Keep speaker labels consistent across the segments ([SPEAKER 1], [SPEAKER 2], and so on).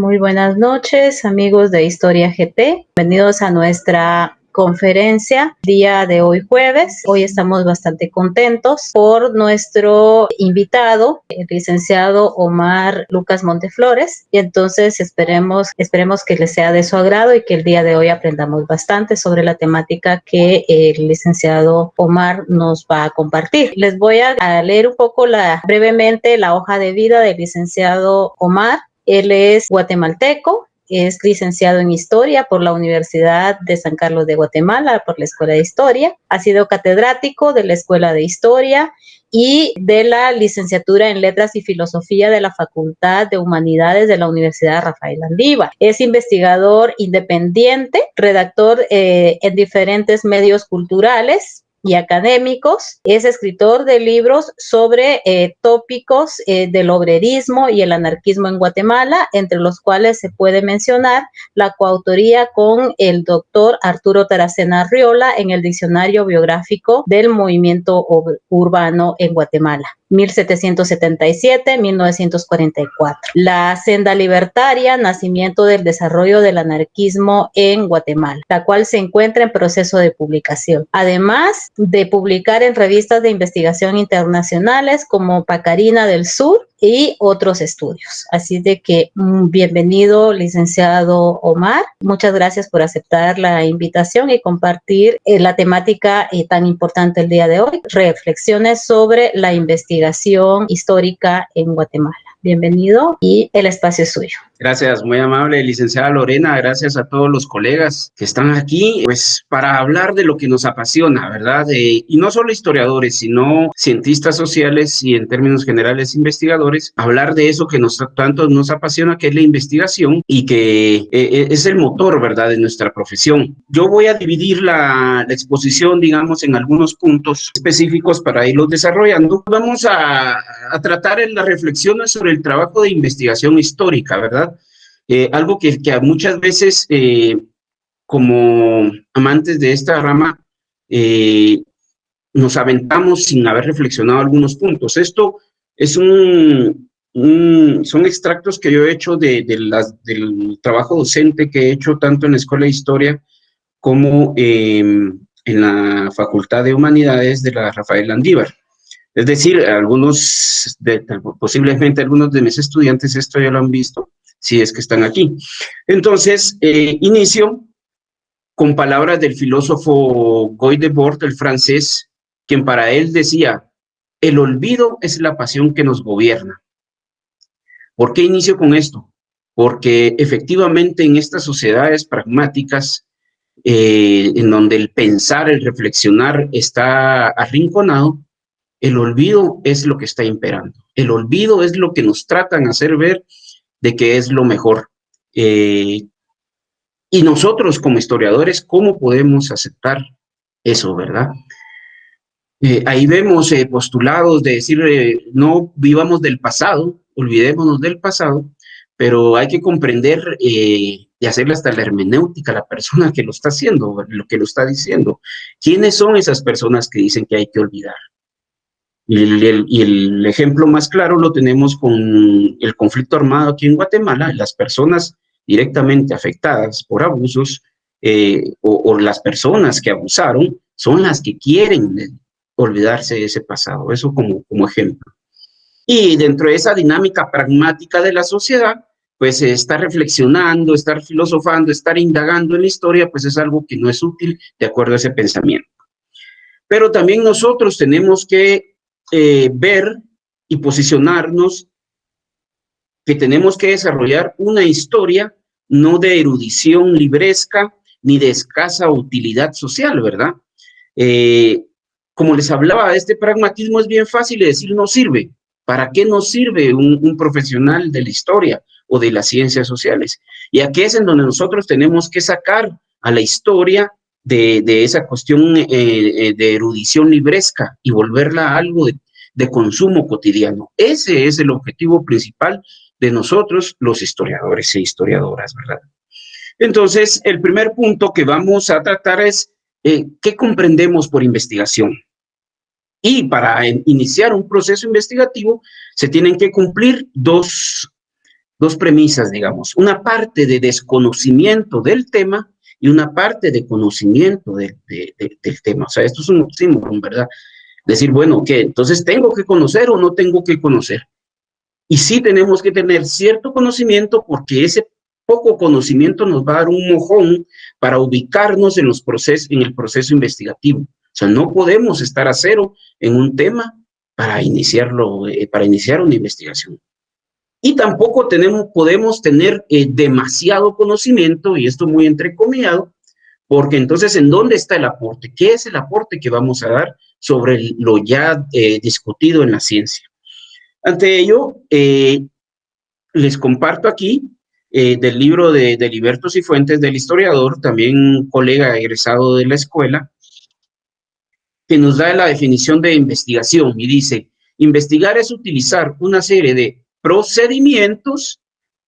[SPEAKER 1] Muy buenas noches, amigos de Historia GT. Bienvenidos a nuestra conferencia día de hoy jueves. Hoy estamos bastante contentos por nuestro invitado, el licenciado Omar Lucas Monteflores, y entonces esperemos que les sea de su agrado y que el día de hoy aprendamos bastante sobre la temática que el licenciado Omar nos va a compartir. Les voy a leer un poco brevemente la hoja de vida del licenciado Omar. Él es guatemalteco, es licenciado en Historia por la Universidad de San Carlos de Guatemala, por la Escuela de Historia. Ha sido catedrático de la Escuela de Historia y de la licenciatura en Letras y Filosofía de la Facultad de Humanidades de la Universidad Rafael Landívar. Es investigador independiente, redactor en diferentes medios culturales y académicos. Es escritor de libros sobre tópicos del obrerismo y el anarquismo en Guatemala, entre los cuales se puede mencionar la coautoría con el doctor Arturo Taracena Arriola en el Diccionario Biográfico del Movimiento Urbano en Guatemala, 1777-1944. La Senda Libertaria, nacimiento del desarrollo del anarquismo en Guatemala, la cual se encuentra en proceso de publicación. Además de publicar en revistas de investigación internacionales como Pacarina del Sur y otros estudios. Así de que bienvenido, licenciado Omar. Muchas gracias por aceptar la invitación y compartir la temática tan importante el día de hoy, reflexiones sobre la investigación histórica en Guatemala. Bienvenido y el espacio es suyo.
[SPEAKER 2] Gracias, muy amable, licenciada Lorena. Gracias a todos los colegas que están aquí, pues, para hablar de lo que nos apasiona, ¿verdad? Y no solo historiadores, sino cientistas sociales y, en términos generales, investigadores. Hablar de eso que tanto nos apasiona, que es la investigación y que es el motor, ¿verdad?, de nuestra profesión. Yo voy a dividir la exposición, digamos, en algunos puntos específicos para irlos desarrollando. Vamos a tratar en las reflexiones sobre el trabajo de investigación histórica, ¿verdad? Algo que muchas veces, como amantes de esta rama, nos aventamos sin haber reflexionado algunos puntos. Esto es son extractos que yo he hecho del trabajo docente que he hecho tanto en la Escuela de Historia como en la Facultad de Humanidades de la Rafael Landívar. Es decir, posiblemente algunos de mis estudiantes esto ya lo han visto, si es que están aquí. Entonces, inicio con palabras del filósofo Guy Debord, el francés, quien para él decía: el olvido es la pasión que nos gobierna. ¿Por qué inicio con esto? Porque efectivamente en estas sociedades pragmáticas, en donde el pensar, el reflexionar está arrinconado, el olvido es lo que está imperando. El olvido es lo que nos tratan de hacer ver de que es lo mejor. Y nosotros como historiadores, ¿cómo podemos aceptar eso, verdad? Ahí vemos postulados de decir, no vivamos del pasado, olvidémonos del pasado, pero hay que comprender y hacerle hasta la hermenéutica a la persona que lo está haciendo, lo que lo está diciendo. ¿Quiénes son esas personas que dicen que hay que olvidar? Y el ejemplo más claro lo tenemos con el conflicto armado aquí en Guatemala. Las personas directamente afectadas por abusos o las personas que abusaron son las que quieren olvidarse de ese pasado. Eso como ejemplo. Y dentro de esa dinámica pragmática de la sociedad, pues estar reflexionando, estar filosofando, estar indagando en la historia, pues es algo que no es útil de acuerdo a ese pensamiento. Pero también nosotros tenemos que ver y posicionarnos que tenemos que desarrollar una historia no de erudición libresca ni de escasa utilidad social, ¿verdad? Como les hablaba, este pragmatismo es bien fácil de decir no sirve. ¿Para qué nos sirve un profesional de la historia o de las ciencias sociales? Y aquí es en donde nosotros tenemos que sacar a la historia de esa cuestión de erudición libresca y volverla a algo de consumo cotidiano. Ese es el objetivo principal de nosotros, los historiadores e historiadoras, ¿verdad? Entonces, el primer punto que vamos a tratar es ¿qué comprendemos por investigación? Y para iniciar un proceso investigativo se tienen que cumplir dos dos premisas, digamos, una parte de desconocimiento del tema y una parte de conocimiento del tema. O sea, esto es un oxímoron, ¿verdad? Decir, bueno, ¿qué? Entonces, ¿tengo que conocer o no tengo que conocer? Y sí tenemos que tener cierto conocimiento porque ese poco conocimiento nos va a dar un mojón para ubicarnos en en el proceso investigativo. O sea, no podemos estar a cero en un tema para iniciarlo, para iniciar una investigación. Y tampoco podemos tener demasiado conocimiento, y esto muy entrecomillado, porque entonces, ¿en dónde está el aporte? ¿Qué es el aporte que vamos a dar sobre lo ya discutido en la ciencia? Ante ello, les comparto aquí del libro de Liberto Cifuentes, del historiador, también colega egresado de la escuela, que nos da la definición de investigación y dice, investigar es utilizar una serie de procedimientos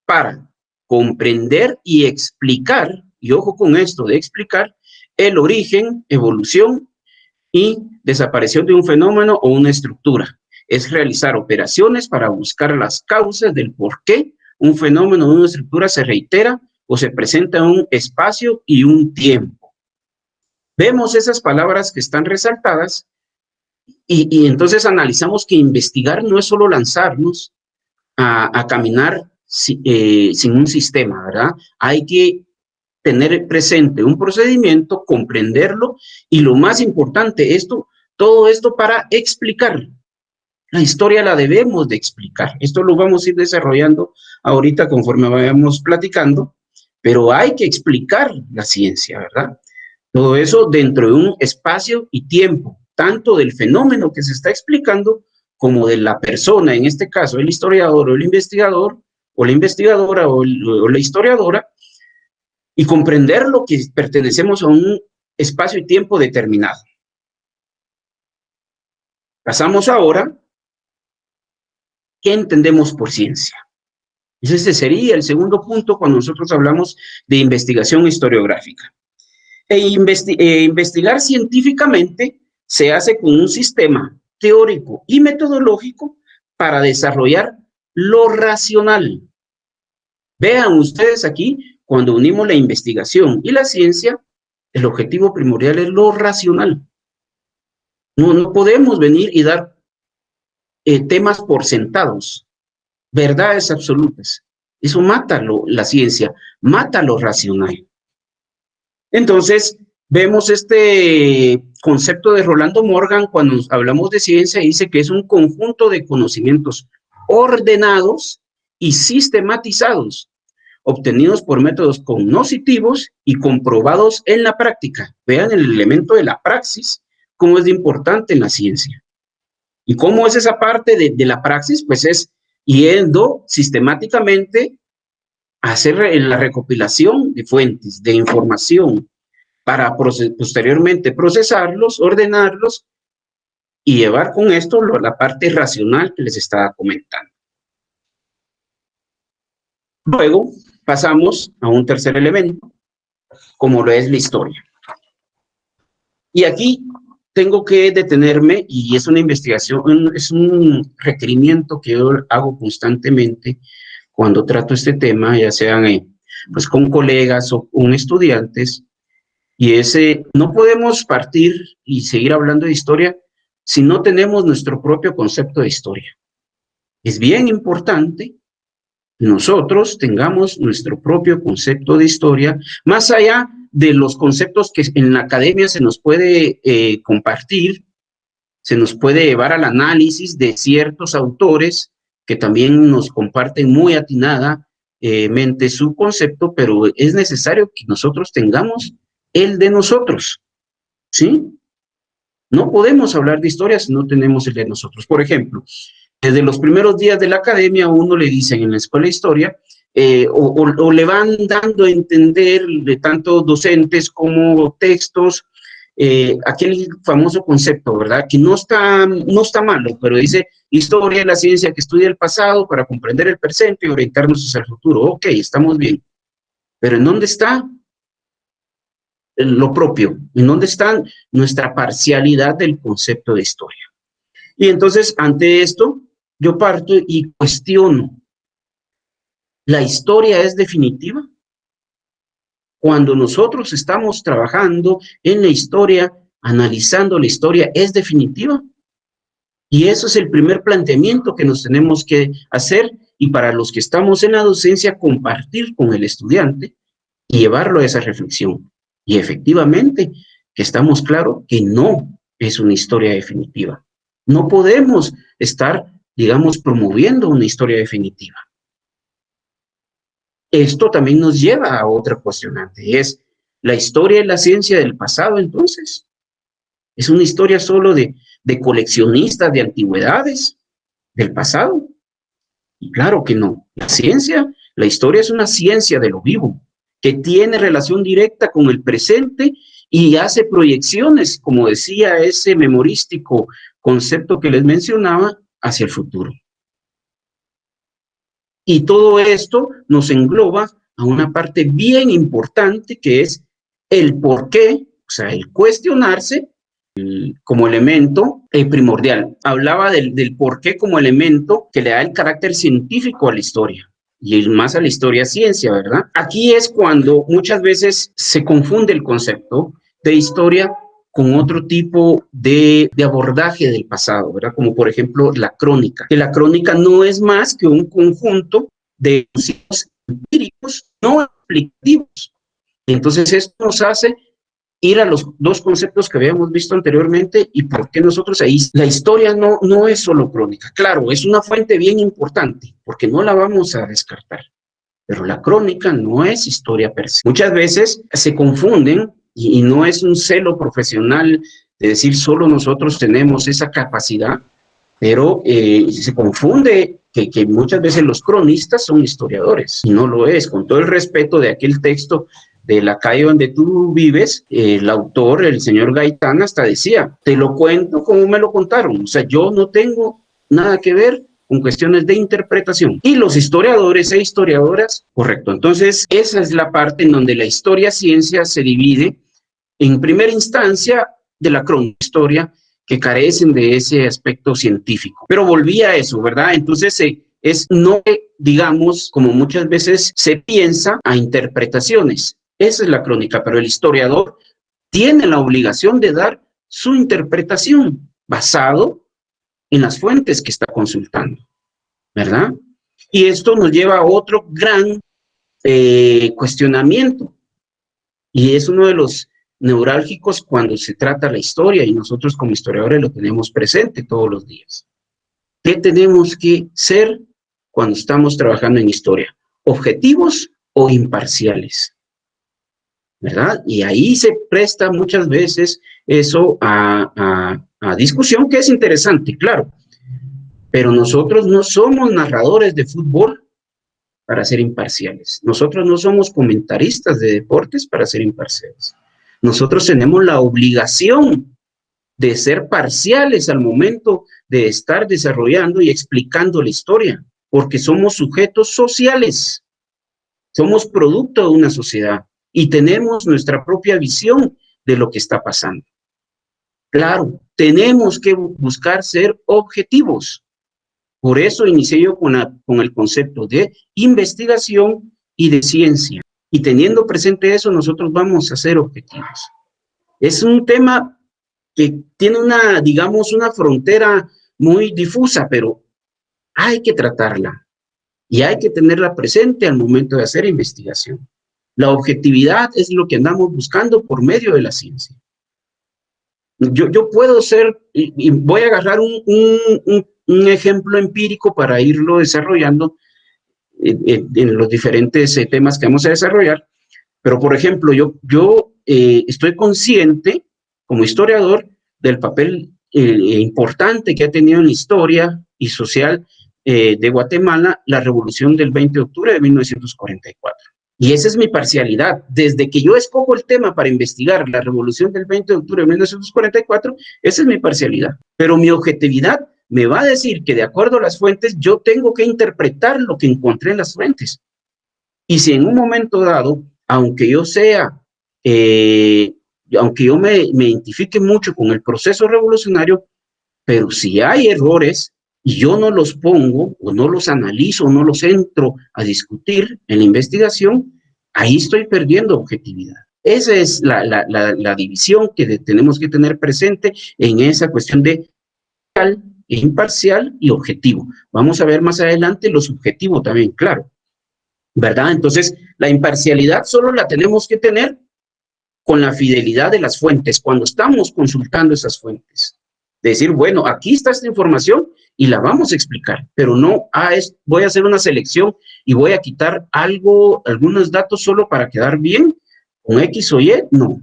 [SPEAKER 2] para comprender y explicar, y ojo con esto de explicar, el origen, evolución y desaparición de un fenómeno o una estructura. Es realizar operaciones para buscar las causas del por qué un fenómeno o una estructura se reitera o se presenta en un espacio y un tiempo. Vemos esas palabras que están resaltadas y entonces analizamos que investigar no es solo lanzarnos a caminar sin un sistema, ¿verdad? Hay que tener presente un procedimiento, comprenderlo y lo más importante, todo esto para explicar. La historia la debemos de explicar. Esto lo vamos a ir desarrollando ahorita conforme vayamos platicando, pero hay que explicar la ciencia, ¿verdad? Todo eso dentro de un espacio y tiempo, tanto del fenómeno que se está explicando como de la persona, en este caso el historiador o el investigador, o la investigadora o la historiadora, y comprender lo que pertenecemos a un espacio y tiempo determinado. Pasamos ahora, ¿qué entendemos por ciencia? Este sería el segundo punto cuando nosotros hablamos de investigación historiográfica. Investigar científicamente se hace con un sistema teórico y metodológico para desarrollar lo racional. Vean ustedes aquí, cuando unimos la investigación y la ciencia, el objetivo primordial es lo racional. No podemos venir y dar temas por sentados, verdades absolutas. Eso mata la ciencia, mata lo racional. Entonces, vemos este concepto de Rolando Morgan cuando hablamos de ciencia, dice que es un conjunto de conocimientos ordenados y sistematizados, obtenidos por métodos cognoscitivos y comprobados en la práctica. Vean el elemento de la praxis, cómo es de importante en la ciencia. ¿Y cómo es esa parte de la praxis? Pues es yendo sistemáticamente a hacer la recopilación de fuentes, de información, para posteriormente procesarlos, ordenarlos y llevar con esto la parte racional que les estaba comentando. Luego pasamos a un tercer elemento, como lo es la historia. Y aquí tengo que detenerme, y es una investigación, es un requerimiento que yo hago constantemente cuando trato este tema, ya sean pues con colegas o con estudiantes, y no podemos partir y seguir hablando de historia si no tenemos nuestro propio concepto de historia. Es bien importante que nosotros tengamos nuestro propio concepto de historia, más allá de los conceptos que en la academia se nos puede compartir, se nos puede llevar al análisis de ciertos autores que también nos comparten muy atinadamente su concepto, pero es necesario que nosotros tengamos el de nosotros, ¿sí? No podemos hablar de historia si no tenemos el de nosotros. Por ejemplo, desde los primeros días de la academia, a uno le dicen en la escuela de historia, o le van dando a entender de tanto docentes como textos, aquel famoso concepto, ¿verdad? Que no está malo, pero dice, historia es la ciencia que estudia el pasado para comprender el presente y orientarnos hacia el futuro. Ok, estamos bien. Pero ¿en dónde está lo propio? ¿En dónde está nuestra parcialidad del concepto de historia? Y entonces, ante esto, yo parto y cuestiono ¿La historia es definitiva? Cuando nosotros estamos trabajando en la historia, analizando la historia, ¿es definitiva? Y eso es el primer planteamiento que nos tenemos que hacer, y para los que estamos en la docencia, compartir con el estudiante y llevarlo a esa reflexión. Y efectivamente, que estamos claros que no es una historia definitiva. No podemos estar, digamos, promoviendo una historia definitiva. Esto también nos lleva a otra cuestionante, es la historia y la ciencia del pasado. Entonces, ¿es una historia solo de coleccionistas de antigüedades del pasado? Y claro que no. La historia es una ciencia de lo vivo, que tiene relación directa con el presente y hace proyecciones, como decía ese memorístico concepto que les mencionaba, hacia el futuro. Y todo esto nos engloba a una parte bien importante, que es el por qué, o sea, el cuestionarse como elemento primordial. Hablaba del por qué como elemento que le da el carácter científico a la historia, y más a la historia ciencia, ¿verdad? Aquí es cuando muchas veces se confunde el concepto de historia con otro tipo de abordaje del pasado, ¿verdad? Como por ejemplo la crónica, que la crónica no es más que un conjunto de enunciados empíricos no aplicativos. Entonces esto nos hace ir a los dos conceptos que habíamos visto anteriormente, y por qué nosotros ahí, la historia no es solo crónica. Claro, es una fuente bien importante, porque no la vamos a descartar, pero la crónica no es historia per se. Muchas veces se confunden, y no es un celo profesional de decir solo nosotros tenemos esa capacidad, pero se confunde que muchas veces los cronistas son historiadores, y no lo es. Con todo el respeto de aquel texto de la calle donde tú vives, el autor, el señor Gaitán, hasta decía, te lo cuento como me lo contaron. O sea, yo no tengo nada que ver con cuestiones de interpretación. Y los historiadores e historiadoras, correcto. Entonces, esa es la parte en donde la historia-ciencia se divide en primera instancia de la cronohistoria, que carecen de ese aspecto científico. Pero volví a eso, ¿verdad? Entonces, es no, digamos, como muchas veces se piensa, a interpretaciones. Esa es la crónica, pero el historiador tiene la obligación de dar su interpretación basado en las fuentes que está consultando, ¿verdad? Y esto nos lleva a otro gran cuestionamiento, y es uno de los neurálgicos cuando se trata la historia, y nosotros como historiadores lo tenemos presente todos los días. ¿Qué tenemos que ser cuando estamos trabajando en historia? ¿Objetivos o imparciales? ¿Verdad? Y ahí se presta muchas veces eso a discusión, que es interesante, claro. Pero nosotros no somos narradores de fútbol para ser imparciales. Nosotros no somos comentaristas de deportes para ser imparciales. Nosotros tenemos la obligación de ser parciales al momento de estar desarrollando y explicando la historia, porque somos sujetos sociales, somos producto de una sociedad y tenemos nuestra propia visión de lo que está pasando. Claro, tenemos que buscar ser objetivos. Por eso inicié yo con el concepto de investigación y de ciencia. Y teniendo presente eso, nosotros vamos a ser objetivos. Es un tema que tiene una, digamos, una frontera muy difusa, pero hay que tratarla y hay que tenerla presente al momento de hacer investigación. La objetividad es lo que andamos buscando por medio de la ciencia. Yo puedo ser, y voy a agarrar un ejemplo empírico para irlo desarrollando en los diferentes temas que vamos a desarrollar, pero por ejemplo, yo estoy consciente como historiador del papel importante que ha tenido en la historia y social de Guatemala la revolución del 20 de octubre de 1944. Y esa es mi parcialidad. Desde que yo escojo el tema para investigar la revolución del 20 de octubre de 1944, esa es mi parcialidad. Pero mi objetividad me va a decir que de acuerdo a las fuentes, yo tengo que interpretar lo que encontré en las fuentes. Y si en un momento dado, aunque yo sea, aunque yo me identifique mucho con el proceso revolucionario, pero si hay errores y yo no los pongo, o no los analizo, o no los entro a discutir en la investigación, ahí estoy perdiendo objetividad. Esa es la división que tenemos que tener presente en esa cuestión de imparcial y objetivo. Vamos a ver más adelante lo subjetivo también, claro, ¿verdad? Entonces, la imparcialidad solo la tenemos que tener con la fidelidad de las fuentes, cuando estamos consultando esas fuentes. Decir, bueno, aquí está esta información y la vamos a explicar, pero no, voy a hacer una selección y voy a quitar algunos datos solo para quedar bien con X o Y, no.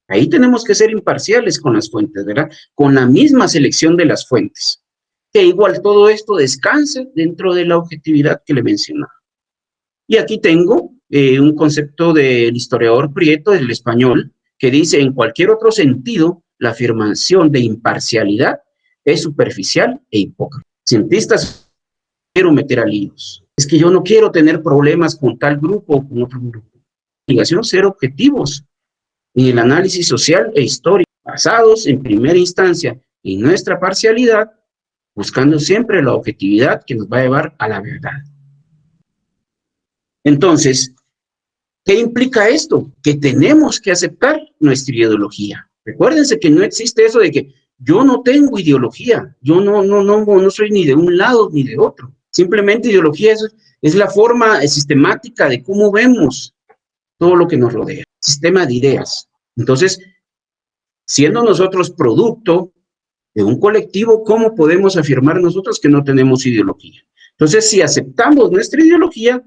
[SPEAKER 2] Ahí tenemos que ser imparciales con las fuentes, ¿verdad? Con la misma selección de las fuentes. Que igual todo esto descanse dentro de la objetividad que le mencionaba. Y aquí tengo un concepto del historiador Prieto del español que dice, en cualquier otro sentido, la afirmación de imparcialidad es superficial e hipócrita. Cientistas, quiero meter a líos. Es que yo no quiero tener problemas con tal grupo o con otro grupo. Obligación ser objetivos en el análisis social e histórico, basados en primera instancia en nuestra parcialidad, buscando siempre la objetividad que nos va a llevar a la verdad. Entonces, ¿qué implica esto? Que tenemos que aceptar nuestra ideología. Recuérdense que no existe eso de que yo no tengo ideología, yo no soy ni de un lado ni de otro. Simplemente ideología es la forma sistemática de cómo vemos todo lo que nos rodea, sistema de ideas. Entonces, siendo nosotros producto de un colectivo, ¿cómo podemos afirmar nosotros que no tenemos ideología? Entonces, si aceptamos nuestra ideología,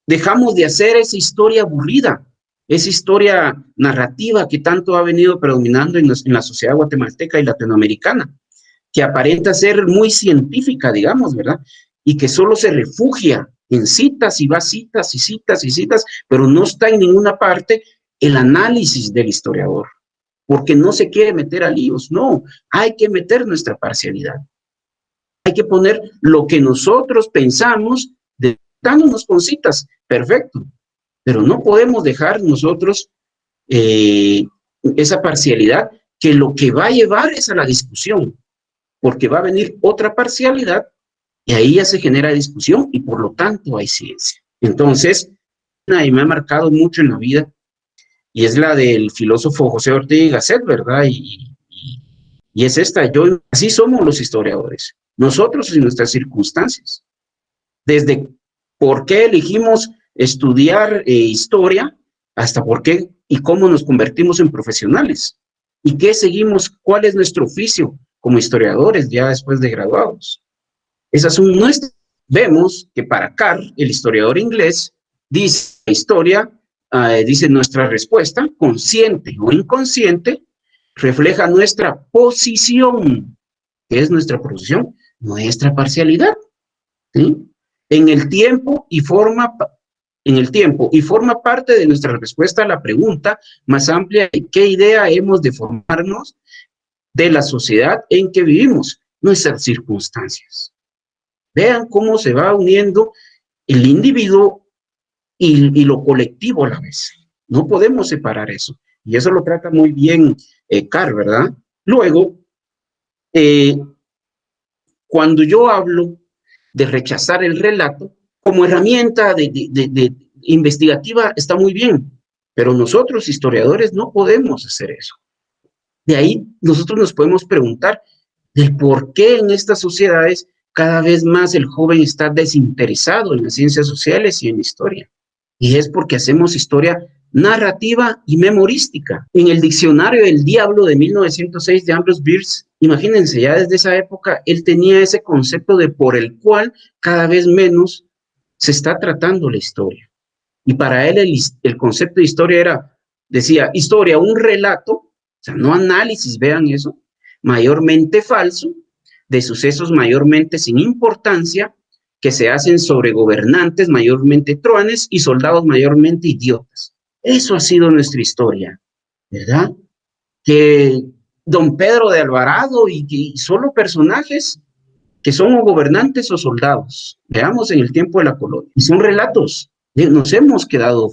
[SPEAKER 2] dejamos de hacer esa historia aburrida, esa historia narrativa que tanto ha venido predominando en la sociedad guatemalteca y latinoamericana, que aparenta ser muy científica, digamos, ¿verdad? Y que solo se refugia en citas y va citas y citas y citas, pero no está en ninguna parte el análisis del historiador, porque no se quiere meter a líos, no, hay que meter nuestra parcialidad. Hay que poner lo que nosotros pensamos, dándonos con citas, perfecto, pero no podemos dejar nosotros esa parcialidad que lo que va a llevar es a la discusión, porque va a venir otra parcialidad y ahí ya se genera discusión y por lo tanto hay ciencia. Entonces, y me ha marcado mucho en la vida, y es la del filósofo José Ortega y Gasset, ¿verdad? Y es esta, así somos los historiadores, nosotros y nuestras circunstancias. Desde por qué elegimos estudiar historia, hasta por qué y cómo nos convertimos en profesionales. Y qué seguimos, cuál es nuestro oficio como historiadores ya después de graduados. Esas son nuestras. Vemos que para Carr, el historiador inglés, dice la historia, dice nuestra respuesta, consciente o inconsciente, refleja nuestra posición. ¿Qué es nuestra posición? Nuestra parcialidad, ¿sí? En el tiempo y forma parte de nuestra respuesta a la pregunta más amplia de qué idea hemos de formarnos de la sociedad en que vivimos, nuestras circunstancias. Vean cómo se va uniendo el individuo y lo colectivo a la vez. No podemos separar eso. Y eso lo trata muy bien Carr, ¿verdad? Luego, cuando yo hablo de rechazar el relato, como herramienta de investigativa está muy bien, pero nosotros, historiadores, no podemos hacer eso. De ahí nosotros nos podemos preguntar de por qué en estas sociedades cada vez más el joven está desinteresado en las ciencias sociales y en historia. Y es porque hacemos historia narrativa y memorística. En el diccionario del diablo de 1906 de Ambrose Bierce, imagínense, ya desde esa época él tenía ese concepto de por el cual cada vez menos se está tratando la historia. Y para él el concepto de historia decía, historia, un relato, o sea, no análisis, vean eso, mayormente falso, de sucesos mayormente sin importancia, que se hacen sobre gobernantes mayormente truanes y soldados mayormente idiotas. Eso ha sido nuestra historia, ¿verdad? Que don Pedro de Alvarado y solo personajes que son o gobernantes o soldados. Veamos en el tiempo de la colonia. Y son relatos. Nos hemos quedado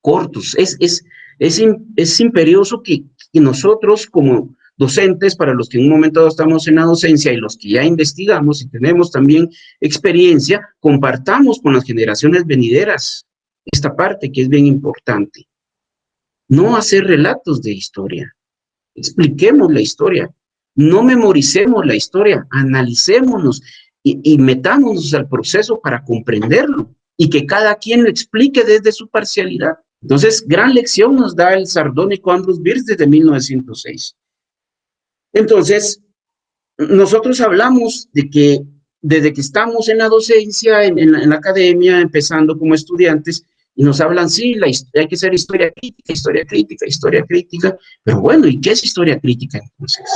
[SPEAKER 2] cortos. Es imperioso que nosotros como docentes, para los que en un momento dado estamos en la docencia y los que ya investigamos y tenemos también experiencia, compartamos con las generaciones venideras esta parte que es bien importante. No hacer relatos de historia, expliquemos la historia, no memoricemos la historia, analicémonos y metámonos al proceso para comprenderlo y que cada quien lo explique desde su parcialidad. Entonces, gran lección nos da el sardónico Ambrose Bierce desde 1906. Entonces, nosotros hablamos de que desde que estamos en la docencia, en la academia, empezando como estudiantes, y nos hablan, sí, hay que hacer historia crítica, historia crítica, historia crítica, pero bueno, ¿y qué es historia crítica entonces?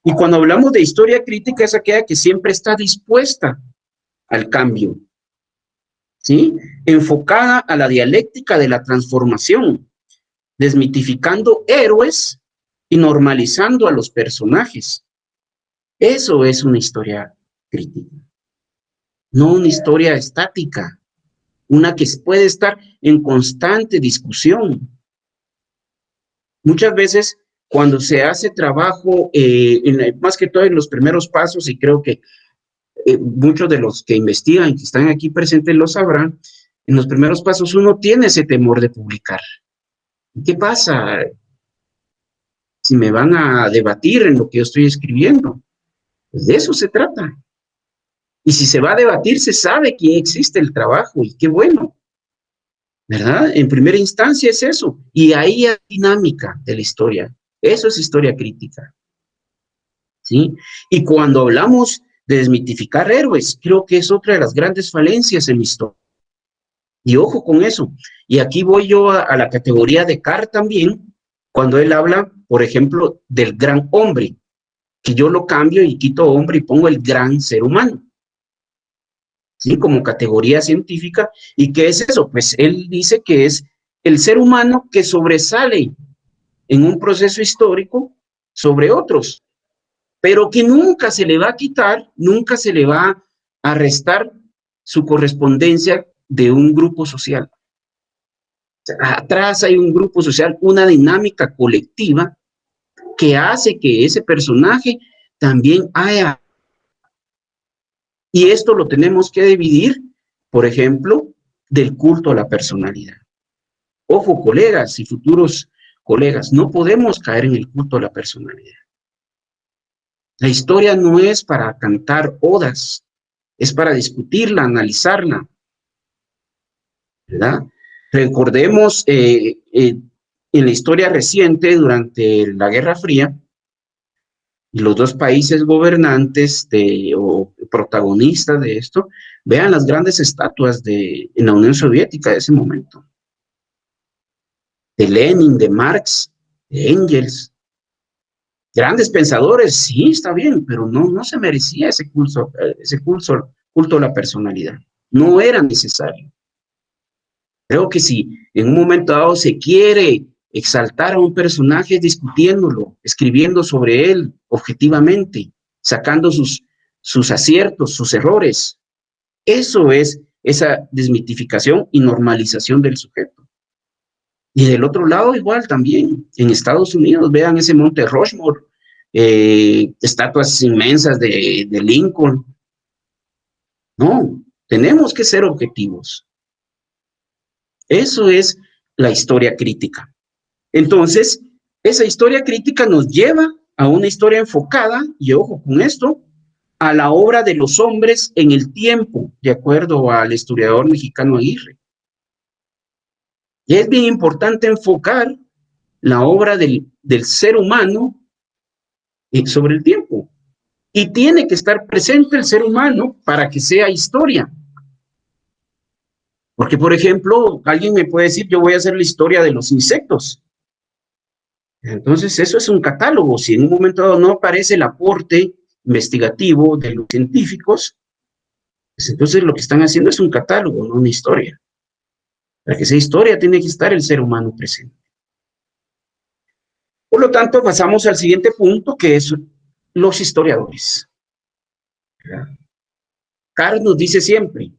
[SPEAKER 2] Y cuando hablamos de historia crítica es aquella que siempre está dispuesta al cambio, ¿sí? Enfocada a la dialéctica de la transformación, desmitificando héroes y normalizando a los personajes. Eso es una historia crítica, no una historia estática, una que puede estar en constante discusión. Muchas veces, cuando se hace trabajo, más que todo en los primeros pasos, y creo que muchos de los que investigan y que están aquí presentes lo sabrán, en los primeros pasos uno tiene ese temor de publicar. ¿Qué pasa si me van a debatir en lo que yo estoy escribiendo? Pues de eso se trata. Y si se va a debatir, se sabe que existe el trabajo, y qué bueno, ¿verdad? En primera instancia es eso. Y ahí hay dinámica de la historia. Eso es historia crítica, ¿sí? Y cuando hablamos de desmitificar héroes, creo que es otra de las grandes falencias en la historia. Y ojo con eso. Y aquí voy yo a la categoría de Carr también, cuando él habla, por ejemplo, del gran hombre, que yo lo cambio y quito hombre y pongo el gran ser humano, ¿sí? Como categoría científica. ¿Y qué es eso? Pues él dice que es el ser humano que sobresale en un proceso histórico sobre otros, pero que nunca se le va a quitar, nunca se le va a restar su correspondencia de un grupo social. O sea, atrás hay un grupo social, una dinámica colectiva que hace que ese personaje también haya. Y esto lo tenemos que dividir, por ejemplo, del culto a la personalidad. Ojo, colegas y futuros colegas, no podemos caer en el culto a la personalidad. La historia no es para cantar odas, es para discutirla, analizarla, ¿verdad? Recordemos en la historia reciente, durante la Guerra Fría, los dos países gobernantes o protagonistas de esto, vean las grandes estatuas en la Unión Soviética de ese momento. De Lenin, de Marx, de Engels. Grandes pensadores, sí, está bien, pero no se merecía ese culto a la personalidad. No era necesario. Creo que si en un momento dado se quiere exaltar a un personaje discutiéndolo, escribiendo sobre él objetivamente, sacando sus aciertos, sus errores, eso es esa desmitificación y normalización del sujeto. Y del otro lado igual también, en Estados Unidos, vean ese monte Rushmore, estatuas inmensas de Lincoln. No, tenemos que ser objetivos. Eso es la historia crítica. Entonces, esa historia crítica nos lleva a una historia enfocada, y ojo con esto, a la obra de los hombres en el tiempo, de acuerdo al historiador mexicano Aguirre. Y es bien importante enfocar la obra del ser humano sobre el tiempo. Y tiene que estar presente el ser humano para que sea historia. Porque, por ejemplo, alguien me puede decir, yo voy a hacer la historia de los insectos. Entonces, eso es un catálogo. Si en un momento dado no aparece el aporte investigativo de los científicos, pues entonces lo que están haciendo es un catálogo, no una historia. Para que sea historia tiene que estar el ser humano presente. Por lo tanto, pasamos al siguiente punto, que es los historiadores. Carr nos dice siempre,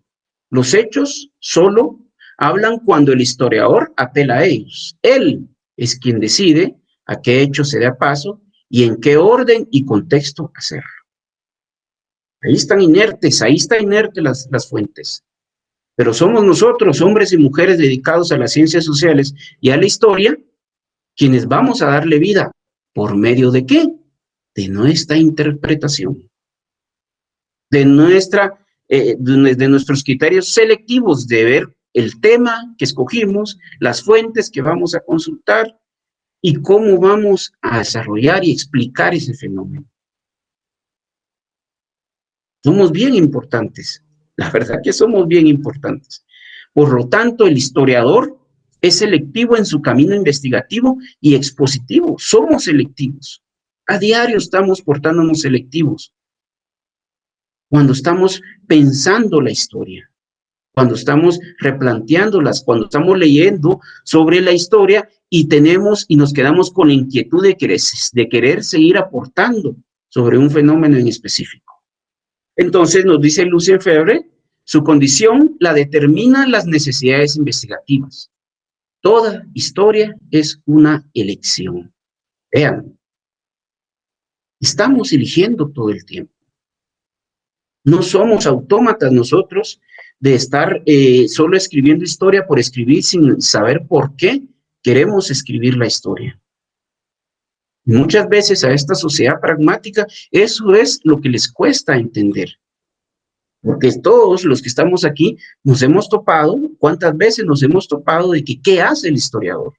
[SPEAKER 2] los hechos solo hablan cuando el historiador apela a ellos. Él es quien decide a qué hecho se da paso y en qué orden y contexto hacerlo. Ahí están inertes, ahí están inertes las fuentes. Pero somos nosotros, hombres y mujeres dedicados a las ciencias sociales y a la historia, quienes vamos a darle vida. ¿Por medio de qué? De nuestra interpretación, de nuestros criterios selectivos de ver el tema que escogimos, las fuentes que vamos a consultar y cómo vamos a desarrollar y explicar ese fenómeno. Somos bien importantes, la verdad que somos bien importantes. Por lo tanto, el historiador es selectivo en su camino investigativo y expositivo. Somos selectivos. A diario estamos portándonos selectivos. Cuando estamos pensando la historia, cuando estamos replanteándolas, cuando estamos leyendo sobre la historia y nos quedamos con la inquietud de querer seguir aportando sobre un fenómeno en específico. Entonces nos dice Lucien Febvre, su condición la determinan las necesidades investigativas. Toda historia es una elección. Vean, estamos eligiendo todo el tiempo. No somos autómatas nosotros de estar solo escribiendo historia por escribir sin saber por qué queremos escribir la historia. Muchas veces a esta sociedad pragmática eso es lo que les cuesta entender. Porque todos los que estamos aquí nos hemos topado, ¿cuántas veces nos hemos topado de que qué hace el historiador?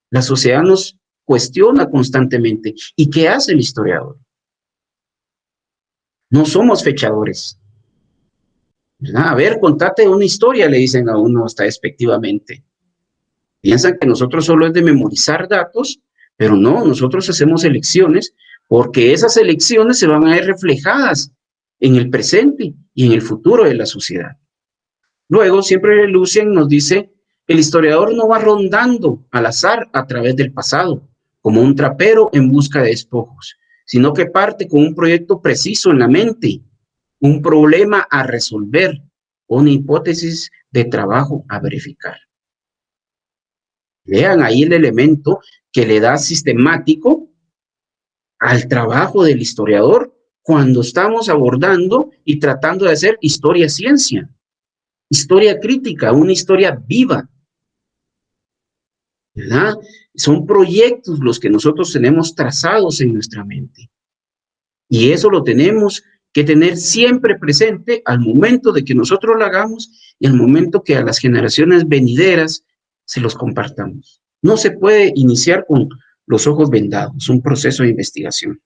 [SPEAKER 2] La sociedad nos cuestiona constantemente. ¿Y qué hace el historiador? No somos fechadores. ¿Verdad? A ver, contate una historia, le dicen a uno hasta despectivamente. Piensan que nosotros solo es de memorizar datos, pero no, nosotros hacemos elecciones porque esas elecciones se van a ver reflejadas en el presente y en el futuro de la sociedad. Luego, siempre Lucien nos dice, el historiador no va rondando al azar a través del pasado, como un trapero en busca de despojos, sino que parte con un proyecto preciso en la mente, un problema a resolver, una hipótesis de trabajo a verificar. Vean ahí el elemento que le da sistemático al trabajo del historiador cuando estamos abordando y tratando de hacer historia-ciencia, historia crítica, una historia viva, ¿verdad? Son proyectos los que nosotros tenemos trazados en nuestra mente. Y eso lo tenemos que tener siempre presente al momento de que nosotros lo hagamos y al momento que a las generaciones venideras se los compartamos. No se puede iniciar con los ojos vendados, un proceso de investigación.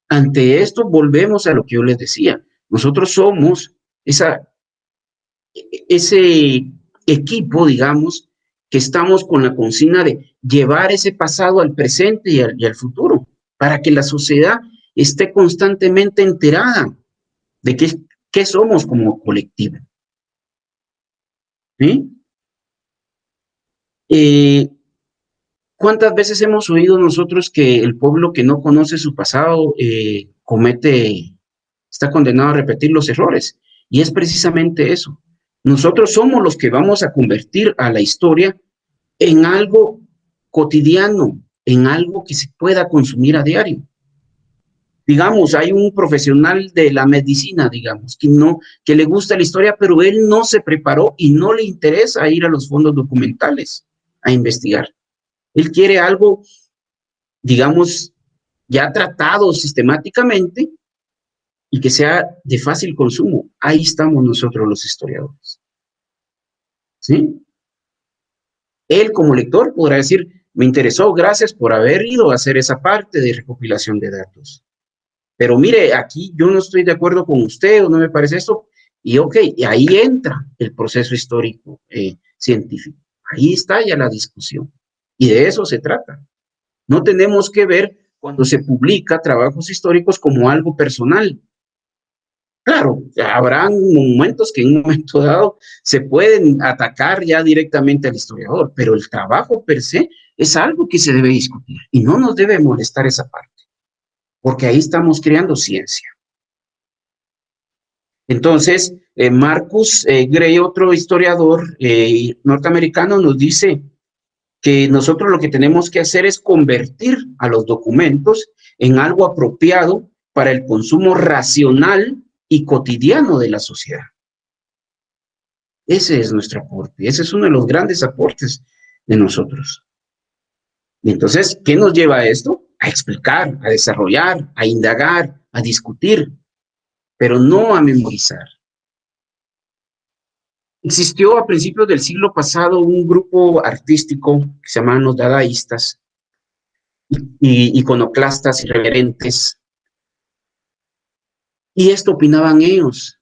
[SPEAKER 2] Ante esto volvemos a lo que yo les decía. Nosotros somos ese equipo, digamos, que estamos con la consigna de llevar ese pasado al presente y al futuro, para que la sociedad esté constantemente enterada de qué somos como colectivo. ¿Sí? ¿Cuántas veces hemos oído nosotros que el pueblo que no conoce su pasado está condenado a repetir los errores? Y es precisamente eso. Nosotros somos los que vamos a convertir a la historia en algo cotidiano, en algo que se pueda consumir a diario. Digamos, hay un profesional de la medicina, digamos, que le gusta la historia, pero él no se preparó y no le interesa ir a los fondos documentales a investigar. Él quiere algo, digamos, ya tratado sistemáticamente y que sea de fácil consumo. Ahí estamos nosotros los historiadores. ¿Sí? Él como lector podrá decir, me interesó, gracias por haber ido a hacer esa parte de recopilación de datos. Pero mire, aquí yo no estoy de acuerdo con usted o no me parece eso. Y ok, y ahí entra el proceso histórico científico. Ahí está ya la discusión. Y de eso se trata. No tenemos que ver cuando se publica trabajos históricos como algo personal. Claro, habrá momentos que en un momento dado se pueden atacar ya directamente al historiador, pero el trabajo per se es algo que se debe discutir y no nos debe molestar esa parte, porque ahí estamos creando ciencia. Entonces, Marcus Gray, otro historiador norteamericano, nos dice, que nosotros lo que tenemos que hacer es convertir a los documentos en algo apropiado para el consumo racional y cotidiano de la sociedad. Ese es nuestro aporte, ese es uno de los grandes aportes de nosotros. Y entonces, ¿qué nos lleva a esto? A explicar, a desarrollar, a indagar, a discutir, pero no a memorizar. Existió a principios del siglo pasado un grupo artístico que se llamaban los dadaístas, y iconoclastas irreverentes, y esto opinaban ellos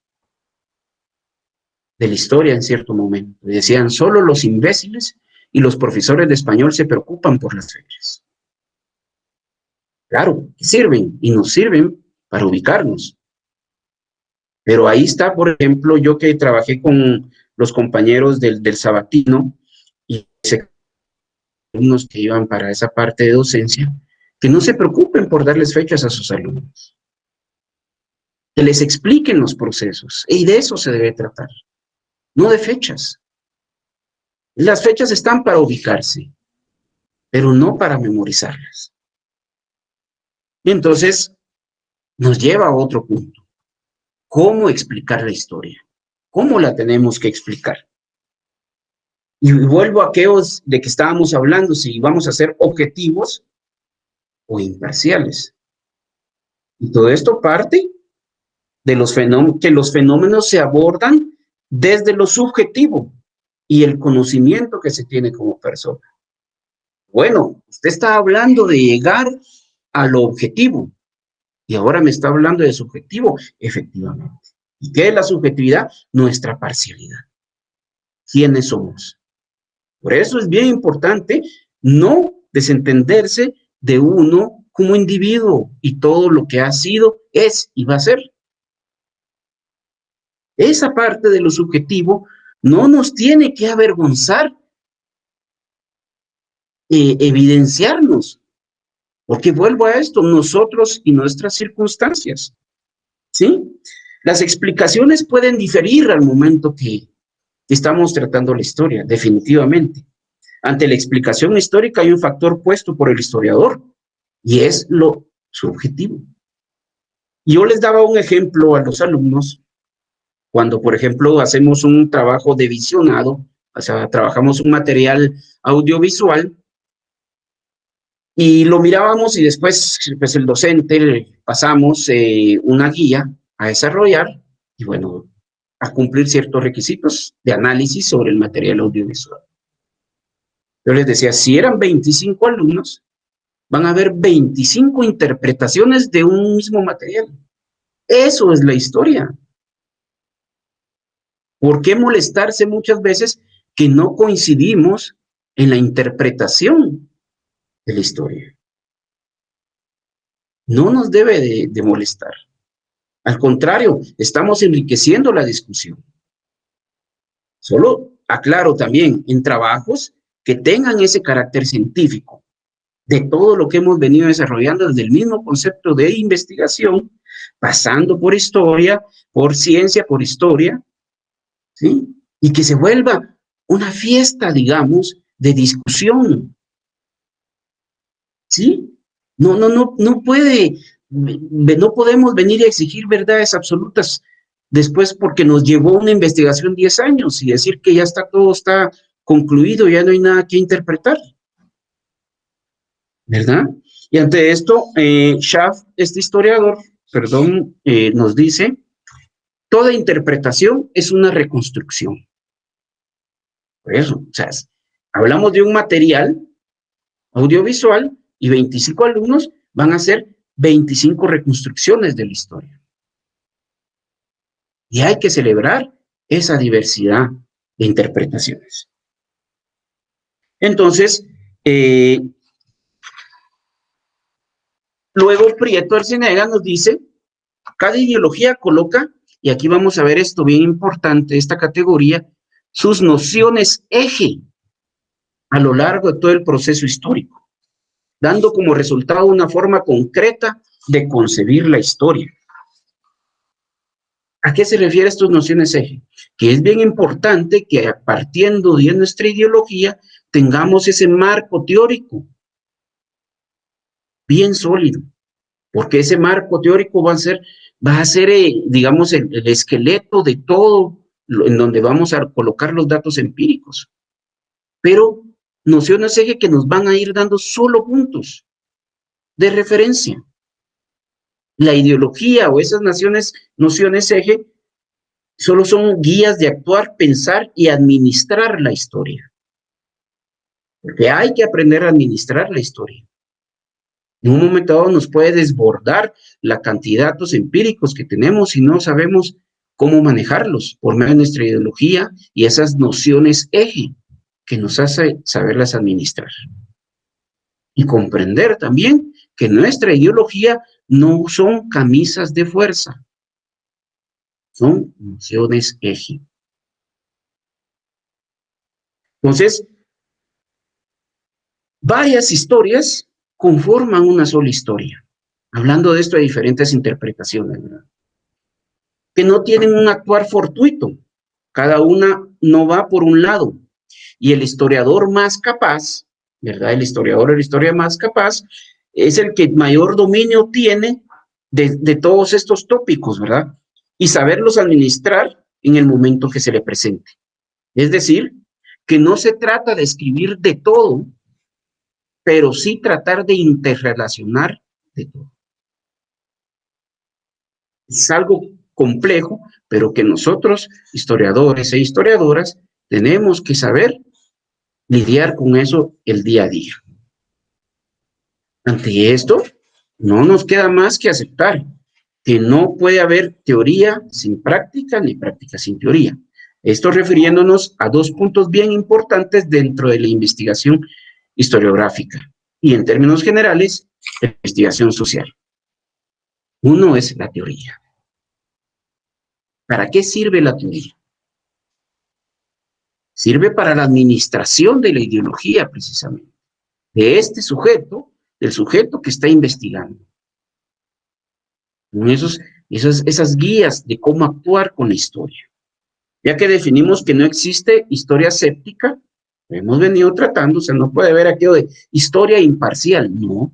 [SPEAKER 2] de la historia en cierto momento. Decían, solo los imbéciles y los profesores de español se preocupan por las fechas. Claro, sirven y nos sirven para ubicarnos. Pero ahí está, por ejemplo, yo que trabajé con los compañeros del sabatino y alumnos que iban para esa parte de docencia, que no se preocupen por darles fechas a sus alumnos. Que les expliquen los procesos, y de eso se debe tratar, no de fechas. Las fechas están para ubicarse, pero no para memorizarlas. Y entonces nos lleva a otro punto. ¿Cómo explicar la historia? ¿Cómo la tenemos que explicar? Y vuelvo a aquellos de que estábamos hablando, si vamos a ser objetivos o imparciales. Y todo esto parte de que los fenómenos se abordan desde lo subjetivo y el conocimiento que se tiene como persona. Bueno, usted está hablando de llegar a lo objetivo y ahora me está hablando de subjetivo, efectivamente. ¿Y qué es la subjetividad? Nuestra parcialidad. ¿Quiénes somos? Por eso es bien importante no desentenderse de uno como individuo y todo lo que ha sido, es y va a ser. Esa parte de lo subjetivo no nos tiene que avergonzar, evidenciarnos, porque vuelvo a esto, nosotros y nuestras circunstancias, ¿sí? Las explicaciones pueden diferir al momento que estamos tratando la historia, definitivamente. Ante la explicación histórica hay un factor puesto por el historiador, y es lo subjetivo. Yo les daba un ejemplo a los alumnos cuando, por ejemplo, hacemos un trabajo de visionado, o sea, trabajamos un material audiovisual y lo mirábamos y después, pues el docente le pasamos una guía a desarrollar y, bueno, a cumplir ciertos requisitos de análisis sobre el material audiovisual. Yo les decía, si eran 25 alumnos, van a haber 25 interpretaciones de un mismo material. Eso es la historia. ¿Por qué molestarse muchas veces que no coincidimos en la interpretación de la historia? No nos debe de molestar. Al contrario, estamos enriqueciendo la discusión. Solo aclaro también, en trabajos que tengan ese carácter científico, de todo lo que hemos venido desarrollando desde el mismo concepto de investigación, pasando por historia, por ciencia, por historia, ¿sí? Y que se vuelva una fiesta, digamos, de discusión, ¿sí? No podemos venir a exigir verdades absolutas después porque nos llevó una investigación 10 años y decir que ya está todo está concluido, ya no hay nada que interpretar, ¿verdad? Y ante esto, Schaff, este historiador, nos dice, toda interpretación es una reconstrucción. Por eso, o sea, hablamos de un material audiovisual y 25 alumnos van a hacer 25 reconstrucciones de la historia. Y hay que celebrar esa diversidad de interpretaciones. Entonces, luego Prieto Arcinega nos dice, cada ideología coloca, y aquí vamos a ver esto bien importante, esta categoría, sus nociones eje a lo largo de todo el proceso histórico, dando como resultado una forma concreta de concebir la historia. ¿A qué se refiere estas nociones eje? Que es bien importante que partiendo de nuestra ideología tengamos ese marco teórico bien sólido, porque ese marco teórico va a ser digamos, el esqueleto de todo en donde vamos a colocar los datos empíricos. Pero nociones eje que nos van a ir dando solo puntos de referencia. La ideología o esas nociones eje solo son guías de actuar, pensar y administrar la historia. Porque hay que aprender a administrar la historia. En un momento dado nos puede desbordar la cantidad de datos empíricos que tenemos y no sabemos cómo manejarlos por medio de nuestra ideología y esas nociones eje que nos hace saberlas administrar. Y comprender también que nuestra ideología no son camisas de fuerza, son nociones eje. Entonces, varias historias conforman una sola historia. Hablando de esto hay diferentes interpretaciones, ¿verdad? Que no tienen un actuar fortuito. Cada una no va por un lado. Y el historiador más capaz, ¿verdad? El historiador o la historia más capaz es el que mayor dominio tiene de todos estos tópicos, ¿verdad? Y saberlos administrar en el momento que se le presente. Es decir, que no se trata de escribir de todo, pero sí tratar de interrelacionar de todo. Es algo complejo, pero que nosotros, historiadores e historiadoras, tenemos que saber lidiar con eso el día a día. Ante esto, no nos queda más que aceptar que no puede haber teoría sin práctica ni práctica sin teoría. Esto refiriéndonos a dos puntos bien importantes dentro de la investigación historiográfica y en términos generales, la investigación social. Uno es la teoría. ¿Para qué sirve la teoría? Sirve para la administración de la ideología, precisamente, de este sujeto, del sujeto que está investigando. Con esas guías de cómo actuar con la historia. Ya que definimos que no existe historia séptica, hemos venido tratando, o sea, no puede haber aquello de historia imparcial, no.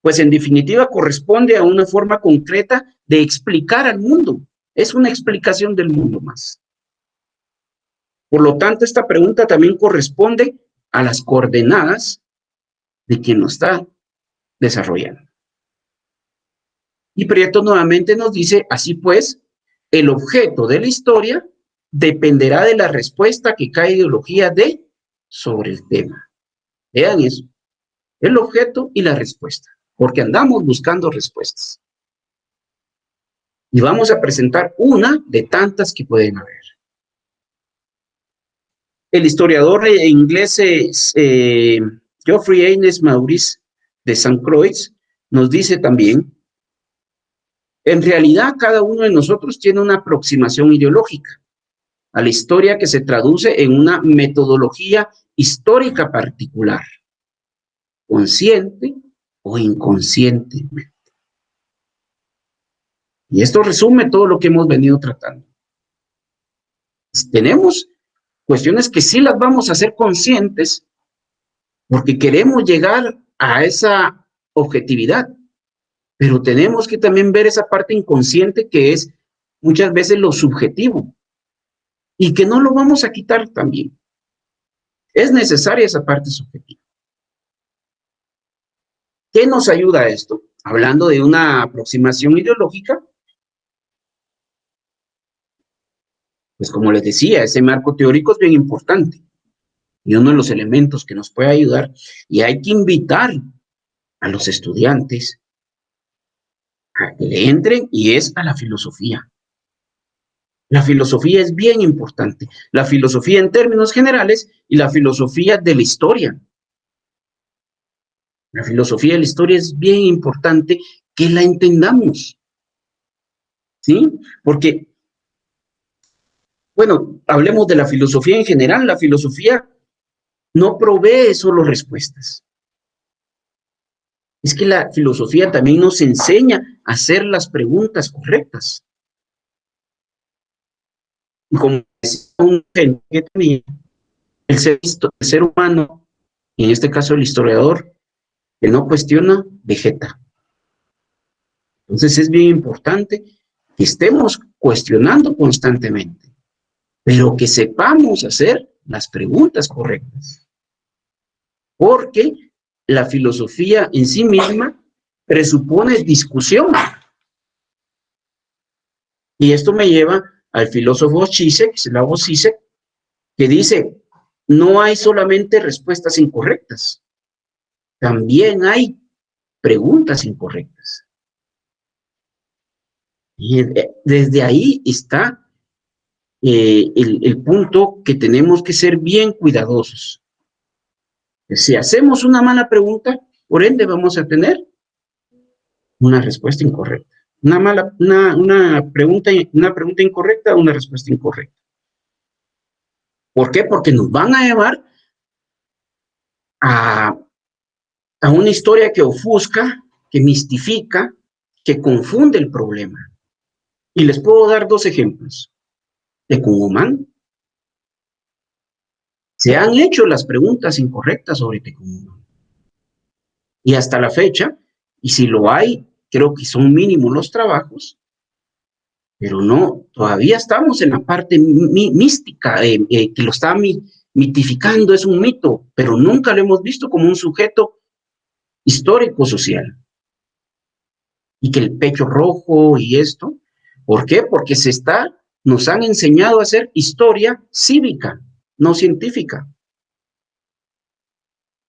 [SPEAKER 2] Pues en definitiva corresponde a una forma concreta de explicar al mundo. Es una explicación del mundo más. Por lo tanto, esta pregunta también corresponde a las coordenadas de quien lo está desarrollando. Y Prieto nuevamente nos dice, así pues, el objeto de la historia dependerá de la respuesta que cada ideología dé sobre el tema. Vean eso, el objeto y la respuesta, porque andamos buscando respuestas. Y vamos a presentar una de tantas que pueden haber. El historiador inglés Geoffrey Haynes Maurice de St. Croix nos dice también, en realidad cada uno de nosotros tiene una aproximación ideológica a la historia que se traduce en una metodología histórica particular, consciente o inconscientemente. Y esto resume todo lo que hemos venido tratando. Tenemos cuestiones que sí las vamos a hacer conscientes porque queremos llegar a esa objetividad, pero tenemos que también ver esa parte inconsciente que es muchas veces lo subjetivo y que no lo vamos a quitar también. Es necesaria esa parte subjetiva. ¿Qué nos ayuda a esto? Hablando de una aproximación ideológica, pues como les decía, ese marco teórico es bien importante y uno de los elementos que nos puede ayudar, y hay que invitar a los estudiantes a que le entren, y es a la filosofía. La filosofía es bien importante, la filosofía en términos generales y la filosofía de la historia. La filosofía de la historia es bien importante que la entendamos, ¿sí? Porque, bueno, hablemos de la filosofía en general. La filosofía no provee solo respuestas. Es que la filosofía también nos enseña a hacer las preguntas correctas. Y como decía un genio que tenía, El ser humano, y en este caso el historiador, que no cuestiona, vegeta. Entonces es bien importante que estemos cuestionando constantemente, pero que sepamos hacer las preguntas correctas, porque la filosofía en sí misma presupone discusión. Y esto me lleva al filósofo Slavoj Žižek, que dice, no hay solamente respuestas incorrectas, también hay preguntas incorrectas. Y desde ahí está el punto que tenemos que ser bien cuidadosos. Si hacemos una mala pregunta, por ende vamos a tener una respuesta incorrecta. Una pregunta incorrecta, una respuesta incorrecta. ¿Por qué? Porque nos van a llevar a una historia que ofusca, que mistifica, que confunde el problema. Y les puedo dar dos ejemplos. De Tucumán, se han hecho las preguntas incorrectas sobre Tucumán. Y hasta la fecha, y si lo hay, creo que son mínimos los trabajos, pero no, todavía estamos en la parte mística, que lo está mitificando, es un mito, pero nunca lo hemos visto como un sujeto histórico-social. Y que el pecho rojo y esto, ¿por qué? Porque nos han enseñado a hacer historia cívica, no científica.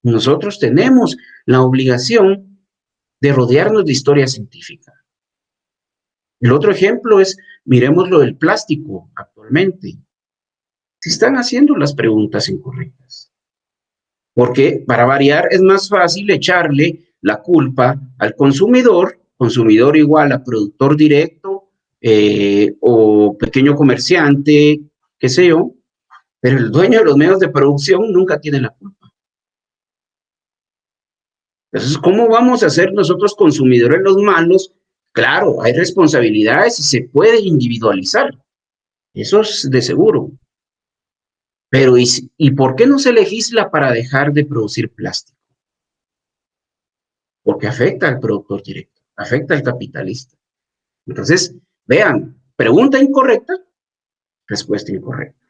[SPEAKER 2] Nosotros tenemos la obligación de rodearnos de historia científica. El otro ejemplo es, miremos lo del plástico actualmente. Se están haciendo las preguntas incorrectas. Porque, para variar, es más fácil echarle la culpa al consumidor igual a productor directo o pequeño comerciante, qué sé yo, pero el dueño de los medios de producción nunca tiene la culpa. Entonces, ¿cómo vamos a ser nosotros consumidores los malos? Claro, hay responsabilidades y se puede individualizar. Eso es de seguro. Pero, ¿y por qué no se legisla para dejar de producir plástico? Porque afecta al productor directo, afecta al capitalista. Entonces, vean, pregunta incorrecta, respuesta incorrecta.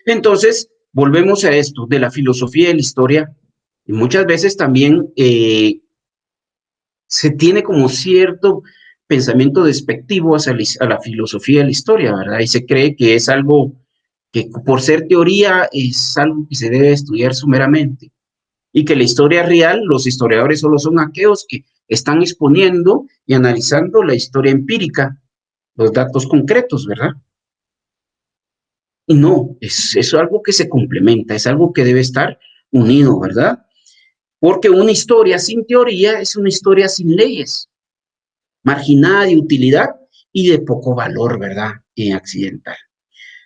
[SPEAKER 2] Entonces, volvemos a esto de la filosofía y la historia. Y muchas veces también se tiene como cierto pensamiento despectivo hacia la filosofía de la historia, ¿verdad? Y se cree que es algo que por ser teoría es algo que se debe estudiar sumeramente. Y que la historia real, los historiadores solo son aquellos que están exponiendo y analizando la historia empírica, los datos concretos, ¿verdad? Y no, es algo que se complementa, es algo que debe estar unido, ¿verdad? Porque una historia sin teoría es una historia sin leyes, marginada de utilidad y de poco valor, ¿verdad? Accidental.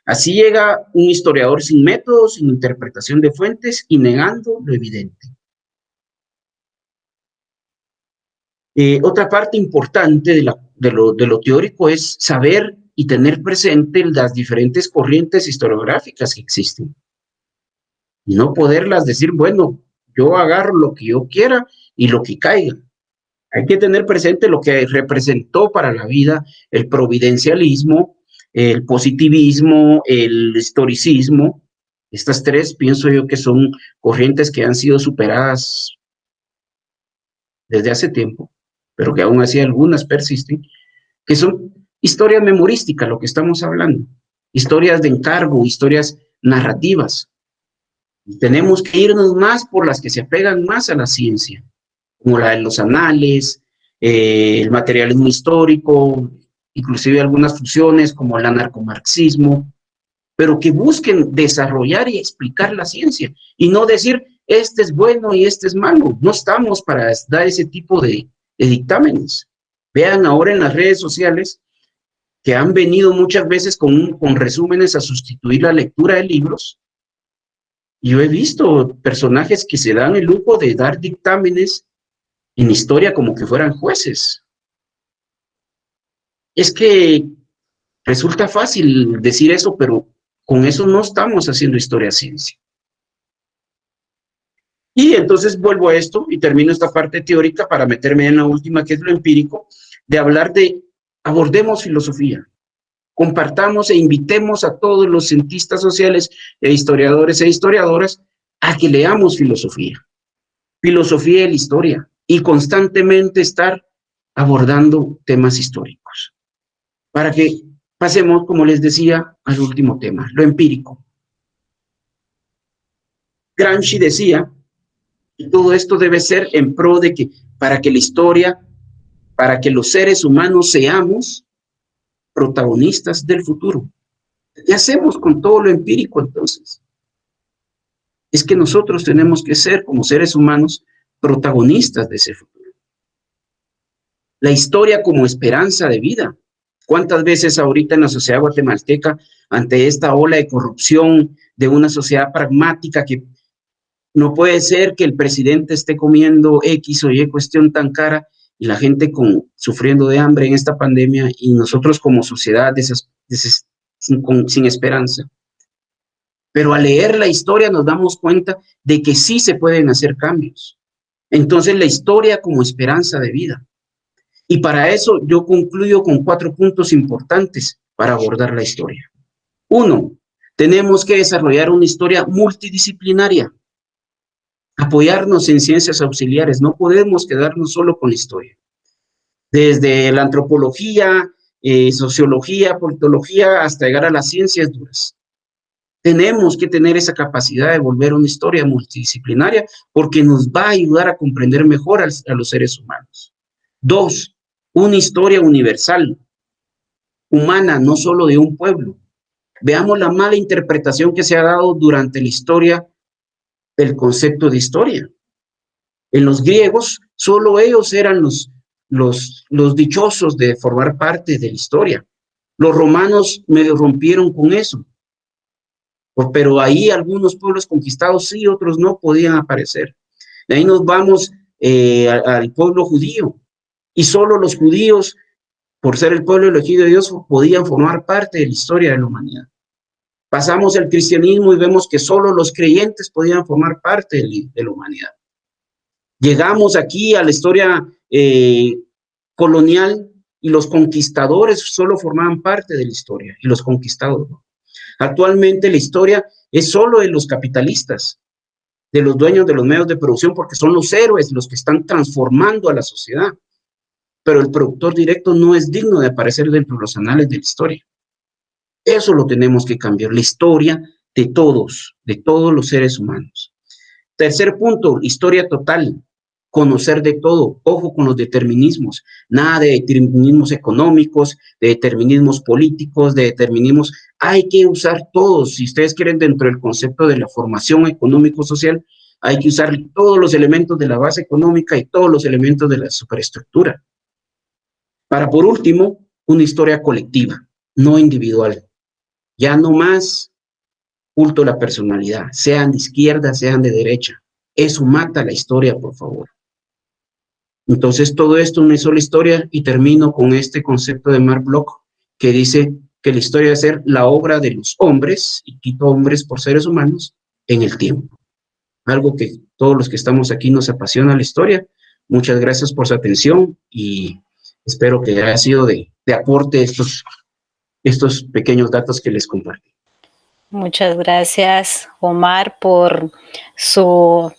[SPEAKER 2] Así llega un historiador sin métodos, sin interpretación de fuentes y negando lo evidente. Otra parte importante de lo teórico es saber y tener presente las diferentes corrientes historiográficas que existen. Y no poderlas decir, bueno, yo agarro lo que yo quiera y lo que caiga. Hay que tener presente lo que representó para la vida el providencialismo, el positivismo, el historicismo. Estas tres pienso yo que son corrientes que han sido superadas desde hace tiempo, pero que aún así algunas persisten, que son historias memorísticas, lo que estamos hablando, historias de encargo, historias narrativas. Y tenemos que irnos más por las que se apegan más a la ciencia, como la de los anales, el materialismo histórico, inclusive algunas fusiones como el anarcomarxismo, pero que busquen desarrollar y explicar la ciencia y no decir este es bueno y este es malo. No estamos para dar ese tipo de dictámenes. Vean ahora en las redes sociales que han venido muchas veces con resúmenes a sustituir la lectura de libros. Yo he visto personajes que se dan el lujo de dar dictámenes en historia como que fueran jueces. Es que resulta fácil decir eso, pero Con eso no estamos haciendo historia-ciencia. Y entonces vuelvo a esto y termino esta parte teórica para meterme en la última, que es lo empírico, de hablar de abordemos filosofía, compartamos e invitemos a todos los cientistas sociales e historiadores e historiadoras a que leamos filosofía de la historia y constantemente estar abordando temas históricos. Para que pasemos, como les decía, al último tema, lo empírico. Gramsci decía, y todo esto debe ser en pro de que para que la historia, para que los seres humanos seamos protagonistas del futuro. ¿Qué hacemos con todo lo empírico entonces? Es que nosotros tenemos que ser, como seres humanos, protagonistas de ese futuro. La historia como esperanza de vida. ¿Cuántas veces ahorita en la sociedad guatemalteca, ante esta ola de corrupción de una sociedad pragmática que no puede ser que el presidente esté comiendo X o Y cuestión tan cara y la gente sufriendo de hambre en esta pandemia y nosotros como sociedad sin esperanza? Pero al leer la historia nos damos cuenta de que sí se pueden hacer cambios. Entonces la historia como esperanza de vida. Y para eso yo concluyo con 4 puntos importantes para abordar la historia. 1, tenemos que desarrollar una historia multidisciplinaria. Apoyarnos en ciencias auxiliares, no podemos quedarnos solo con la historia. Desde la antropología, sociología, politología, hasta llegar a las ciencias duras. Tenemos que tener esa capacidad de volver una historia multidisciplinaria porque nos va a ayudar a comprender mejor a los seres humanos. 2, una historia universal, humana, no solo de un pueblo. Veamos la mala interpretación que se ha dado durante la historia del concepto de historia. En los griegos, solo ellos eran los dichosos de formar parte de la historia. Los romanos medio rompieron con eso. Pero ahí algunos pueblos conquistados sí, otros no podían aparecer. De ahí nos vamos al pueblo judío. Y solo los judíos, por ser el pueblo elegido de Dios, podían formar parte de la historia de la humanidad. Pasamos al cristianismo y vemos que solo los creyentes podían formar parte de la humanidad. Llegamos aquí a la historia colonial y los conquistadores solo formaban parte de la historia y los conquistados no. Actualmente la historia es solo de los capitalistas, de los dueños de los medios de producción, porque son los héroes los que están transformando a la sociedad. Pero el productor directo no es digno de aparecer dentro de los anales de la historia. Eso lo tenemos que cambiar, la historia de todos los seres humanos. Tercer punto, historia total, conocer de todo, ojo con los determinismos, nada de determinismos económicos, de determinismos políticos, de determinismos, hay que usar todos, si ustedes quieren dentro del concepto de la formación económico-social, hay que usar todos los elementos de la base económica y todos los elementos de la superestructura. Para, por último, una historia colectiva, no individual. Ya no más culto a la personalidad, sean de izquierda, sean de derecha. Eso mata la historia, por favor. Entonces, todo esto es una sola historia y termino con este concepto de Marc Bloch que dice que la historia debe ser la obra de los hombres, y quito hombres por seres humanos, en el tiempo. Algo que todos los que estamos aquí nos apasiona la historia. Muchas gracias por su atención y espero que haya sido de aporte estos pequeños datos que les compartí.
[SPEAKER 1] Muchas gracias, Omar, por su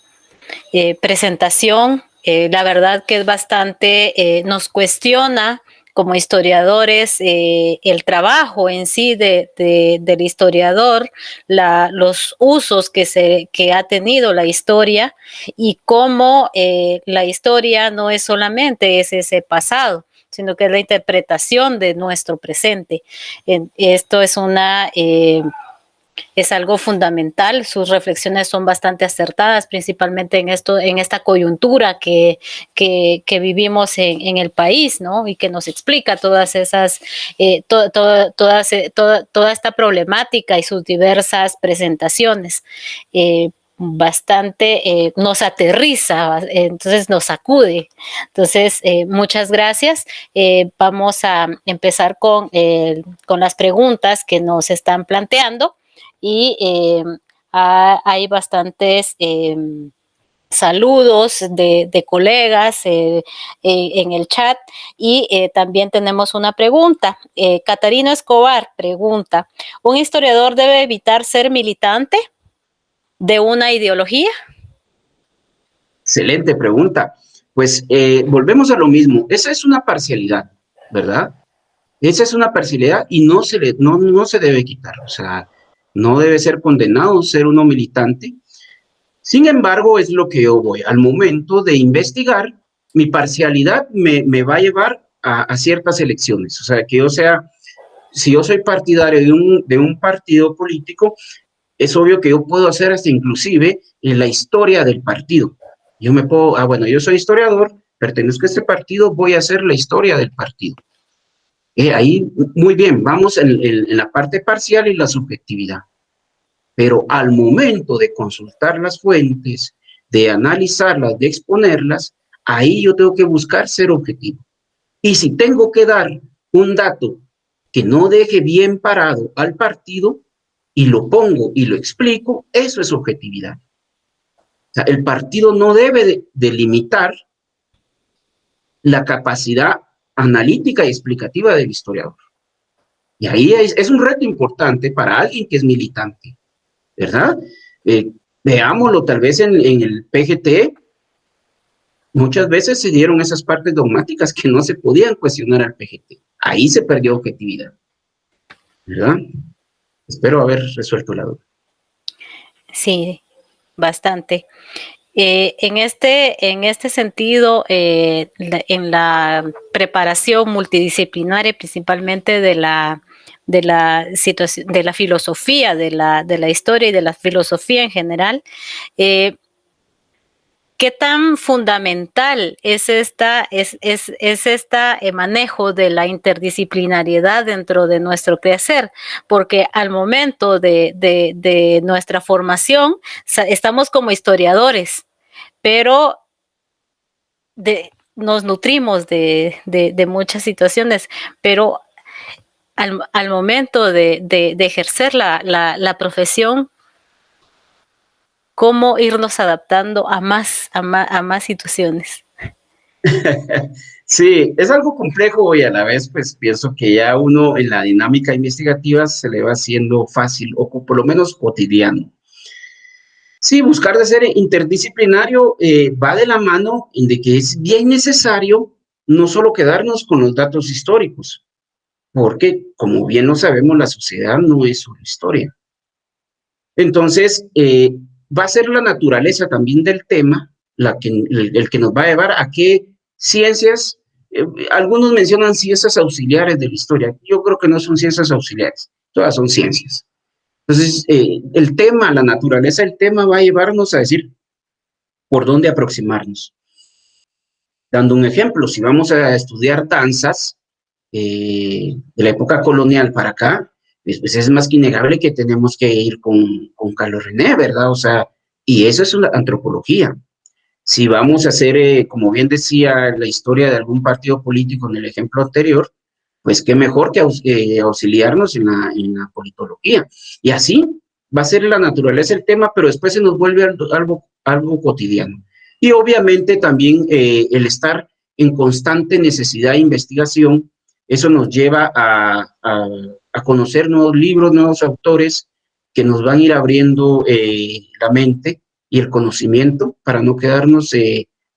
[SPEAKER 1] presentación. La verdad que es bastante, nos cuestiona como historiadores el trabajo en sí del historiador, los usos que ha tenido la historia y cómo la historia no es solamente ese pasado, sino que es la interpretación de nuestro presente. Esto es algo fundamental. Sus reflexiones son bastante acertadas, principalmente en esta coyuntura que vivimos en el país, ¿no? Y que nos explica todas esas, toda esta problemática y sus diversas presentaciones. Bastante nos aterriza, entonces nos sacude. Entonces, muchas gracias. Vamos a empezar con las preguntas que nos están planteando. y hay bastantes saludos de colegas en el chat y también tenemos una pregunta. Catarina Escobar pregunta, ¿un historiador debe evitar ser militante de una ideología?
[SPEAKER 2] Excelente pregunta. Pues volvemos a lo mismo. Esa es una parcialidad, ¿verdad? Esa es una parcialidad y no se debe quitar. O sea, no debe ser condenado ser uno militante. Sin embargo, es lo que yo voy. Al momento de investigar, mi parcialidad me va a llevar a ciertas elecciones. O sea, que yo sea, si yo soy partidario de un partido político, es obvio que yo puedo hacer hasta inclusive en la historia del partido. Yo me puedo, bueno, yo soy historiador, pertenezco a este partido, voy a hacer la historia del partido. Ahí, muy bien, vamos en la parte parcial y la subjetividad. Pero al momento de consultar las fuentes, de analizarlas, de exponerlas, ahí yo tengo que buscar ser objetivo. Y si tengo que dar un dato que no deje bien parado al partido, y lo pongo y lo explico, eso es objetividad. O sea, el partido no debe de limitar la capacidad analítica y explicativa del historiador. Y ahí es un reto importante para alguien que es militante, ¿verdad? Veámoslo tal vez en el PGT, muchas veces se dieron esas partes dogmáticas que no se podían cuestionar al PGT. Ahí se perdió objetividad, ¿verdad? Espero haber resuelto la duda.
[SPEAKER 1] Sí, bastante. En este sentido, en la preparación multidisciplinaria, principalmente de la situación, de la filosofía, de la historia y de la filosofía en general, ¿qué tan fundamental es este manejo de la interdisciplinariedad dentro de nuestro quehacer? Porque al momento de nuestra formación estamos como historiadores, pero nos nutrimos de muchas situaciones, pero al momento de ejercer la profesión, cómo irnos adaptando a más situaciones.
[SPEAKER 2] Sí, es algo complejo y a la vez pues pienso que ya uno en la dinámica investigativa se le va haciendo fácil o por lo menos cotidiano. Sí, buscar de ser interdisciplinario va de la mano en de que es bien necesario no solo quedarnos con los datos históricos, porque como bien lo sabemos, la sociedad no es solo historia. Entonces, va a ser la naturaleza también del tema el que nos va a llevar a qué ciencias, algunos mencionan ciencias auxiliares de la historia. Yo creo que no son ciencias auxiliares, todas son ciencias. Entonces, el tema, la naturaleza del tema va a llevarnos a decir por dónde aproximarnos. Dando un ejemplo, si vamos a estudiar danzas de la época colonial para acá, pues es más que innegable que tenemos que ir con Carlos René, ¿verdad? O sea, y eso es una antropología. Si vamos a hacer, como bien decía, la historia de algún partido político en el ejemplo anterior, pues qué mejor que auxiliarnos en la politología. Y así va a ser la naturaleza el tema, pero después se nos vuelve algo cotidiano. Y obviamente también el estar en constante necesidad de investigación, eso nos lleva a conocer nuevos libros, nuevos autores que nos van a ir abriendo la mente y el conocimiento para no quedarnos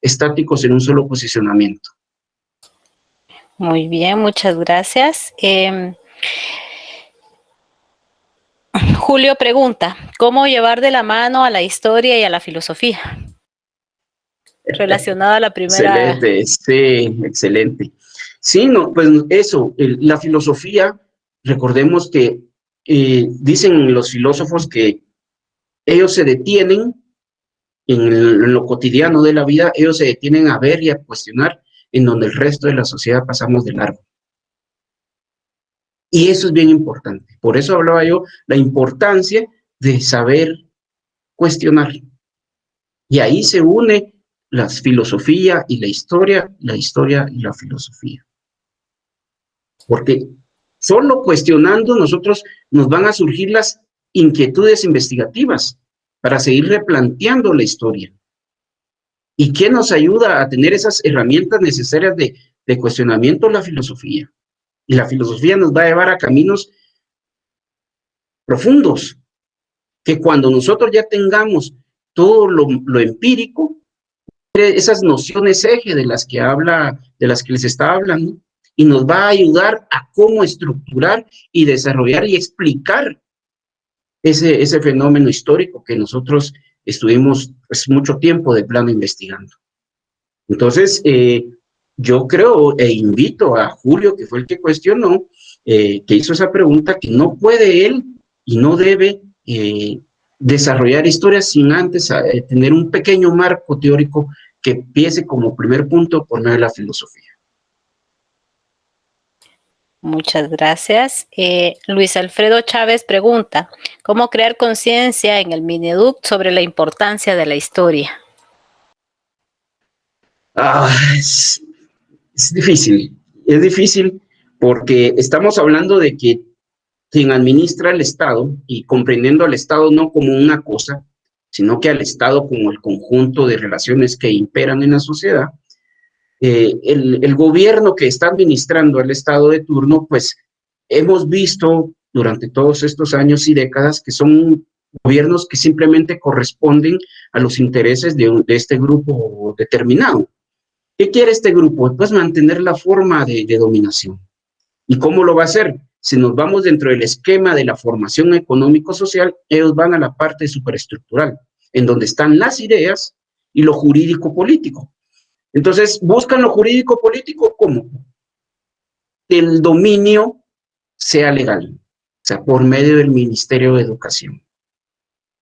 [SPEAKER 2] estáticos en un solo posicionamiento.
[SPEAKER 1] Muy bien, muchas gracias. Julio pregunta, ¿cómo llevar de la mano a la historia y a la filosofía? Relacionada a la primera.
[SPEAKER 2] Excelente, sí, excelente. Sí, no, pues eso, la filosofía, recordemos que dicen los filósofos que ellos se detienen en lo cotidiano de la vida, ellos se detienen a ver y a cuestionar en donde el resto de la sociedad pasamos de largo. Y eso es bien importante. Por eso hablaba yo la importancia de saber cuestionar. Y ahí se une la filosofía y la historia y la filosofía. Porque solo cuestionando nosotros nos van a surgir las inquietudes investigativas para seguir replanteando la historia. ¿Y qué nos ayuda a tener esas herramientas necesarias de cuestionamiento? La filosofía. Y la filosofía nos va a llevar a caminos profundos, que cuando nosotros ya tengamos todo lo empírico, esas nociones eje de las que les estaba hablando, y nos va a ayudar a cómo estructurar y desarrollar y explicar ese fenómeno histórico que nosotros estuvimos pues, mucho tiempo de plano investigando. Entonces, yo creo e invito a Julio, que fue el que cuestionó, que hizo esa pregunta, que no puede él y no debe desarrollar historias sin antes tener un pequeño marco teórico que empiece como primer punto por medio de la filosofía.
[SPEAKER 3] Muchas gracias. Luis Alfredo Chávez pregunta, ¿cómo crear conciencia en el Mineduc sobre la importancia de la historia?
[SPEAKER 2] Es difícil porque estamos hablando de que quien administra el Estado, y comprendiendo al Estado no como una cosa, sino que al Estado como el conjunto de relaciones que imperan en la sociedad, el gobierno que está administrando el Estado de turno, pues hemos visto durante todos estos años y décadas que son gobiernos que simplemente corresponden a los intereses de este grupo determinado. ¿Qué quiere este grupo? Pues mantener la forma de dominación. ¿Y cómo lo va a hacer? Si nos vamos dentro del esquema de la formación económico-social, ellos van a la parte superestructural, en donde están las ideas y lo jurídico-político. Entonces, buscan lo jurídico-político, ¿cómo? Que el dominio sea legal, o sea, por medio del Ministerio de Educación.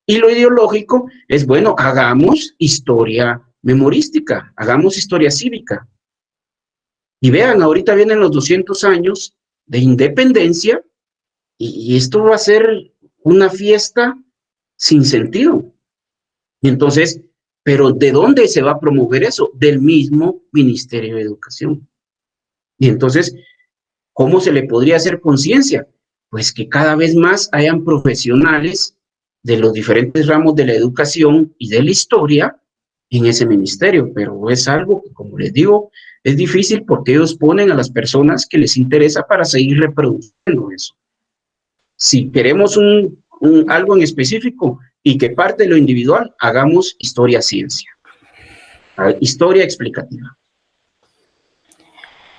[SPEAKER 2] Y lo ideológico es, bueno, hagamos historia memorística, hagamos historia cívica. Y vean, ahorita vienen los 200 años de independencia y esto va a ser una fiesta sin sentido. Y entonces, ¿pero de dónde se va a promover eso? Del mismo Ministerio de Educación. Y entonces, ¿cómo se le podría hacer conciencia? Pues que cada vez más hayan profesionales de los diferentes ramos de la educación y de la historia en ese ministerio, pero es algo que, como les digo, es difícil porque ellos ponen a las personas que les interesa para seguir reproduciendo eso. Si queremos algo en específico y que parte de lo individual, hagamos historia-ciencia, historia explicativa.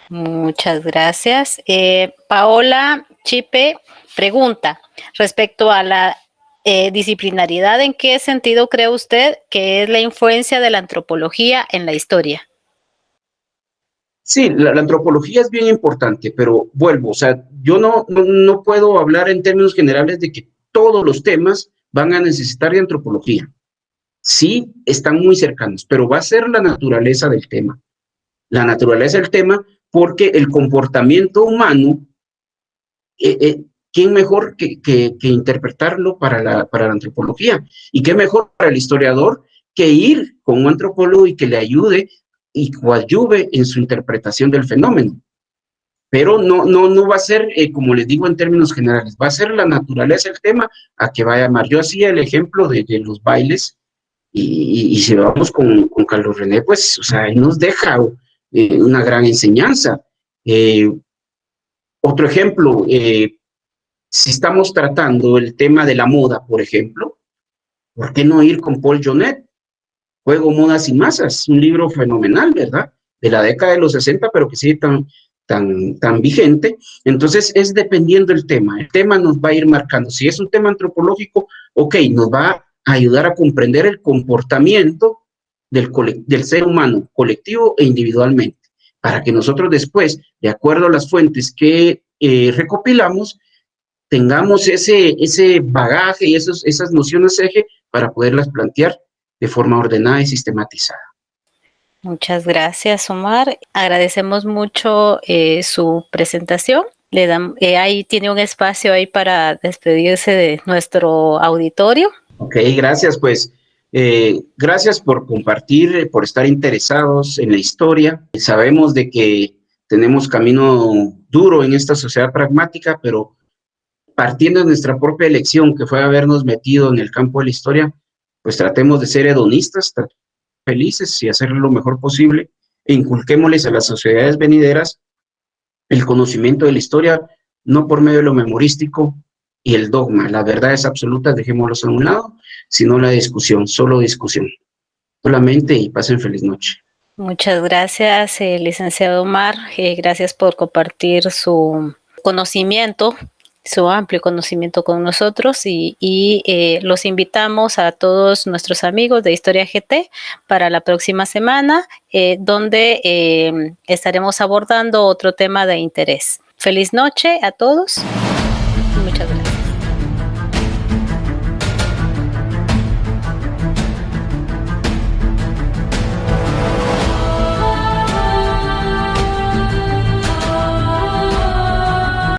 [SPEAKER 3] Muchas gracias. Paola Chipe pregunta, respecto a la disciplinaridad, ¿en qué sentido cree usted que es la influencia de la antropología en la historia?
[SPEAKER 2] Sí, la antropología es bien importante, pero vuelvo, o sea, yo no puedo hablar en términos generales de que todos los temas van a necesitar de antropología. Sí, están muy cercanos, pero va a ser la naturaleza del tema. La naturaleza del tema, porque el comportamiento humano, ¿quién mejor que interpretarlo para la antropología? ¿Y qué mejor para el historiador que ir con un antropólogo y que le ayude y coadyuve en su interpretación del fenómeno? Pero no va a ser, como les digo en términos generales, va a ser la naturaleza del tema a que va a llamar. Yo hacía el ejemplo de los bailes y si vamos con Carlos René, pues, o sea, él nos deja una gran enseñanza. Otro ejemplo, si estamos tratando el tema de la moda, por ejemplo, ¿por qué no ir con Paul Jonet? Juego, Modas y Masas, un libro fenomenal, ¿verdad? De la década de los 60, pero que sigue tan vigente. Entonces, es dependiendo del tema. El tema nos va a ir marcando. Si es un tema antropológico, ok, nos va a ayudar a comprender el comportamiento del ser humano, colectivo e individualmente, para que nosotros después, de acuerdo a las fuentes que recopilamos, tengamos ese bagaje y esas nociones eje para poderlas plantear de forma ordenada y sistematizada.
[SPEAKER 3] Muchas gracias, Omar. Agradecemos mucho su presentación. Ahí tiene un espacio ahí para despedirse de nuestro auditorio.
[SPEAKER 2] Ok, gracias, pues. Gracias por compartir, por estar interesados en la historia. Sabemos de que tenemos camino duro en esta sociedad pragmática, pero partiendo de nuestra propia elección, que fue habernos metido en el campo de la historia, pues tratemos de ser hedonistas, felices y hacer lo mejor posible, e inculquémosles a las sociedades venideras el conocimiento de la historia, no por medio de lo memorístico y el dogma. Las verdades absolutas dejémoslos a un lado, sino la discusión, solo discusión. Solamente, y pasen feliz noche.
[SPEAKER 3] Muchas gracias, licenciado Omar. Gracias por compartir su conocimiento, su amplio conocimiento con nosotros y los invitamos a todos nuestros amigos de Historia GT para la próxima semana, donde estaremos abordando otro tema de interés. Feliz noche a todos. Muchas gracias.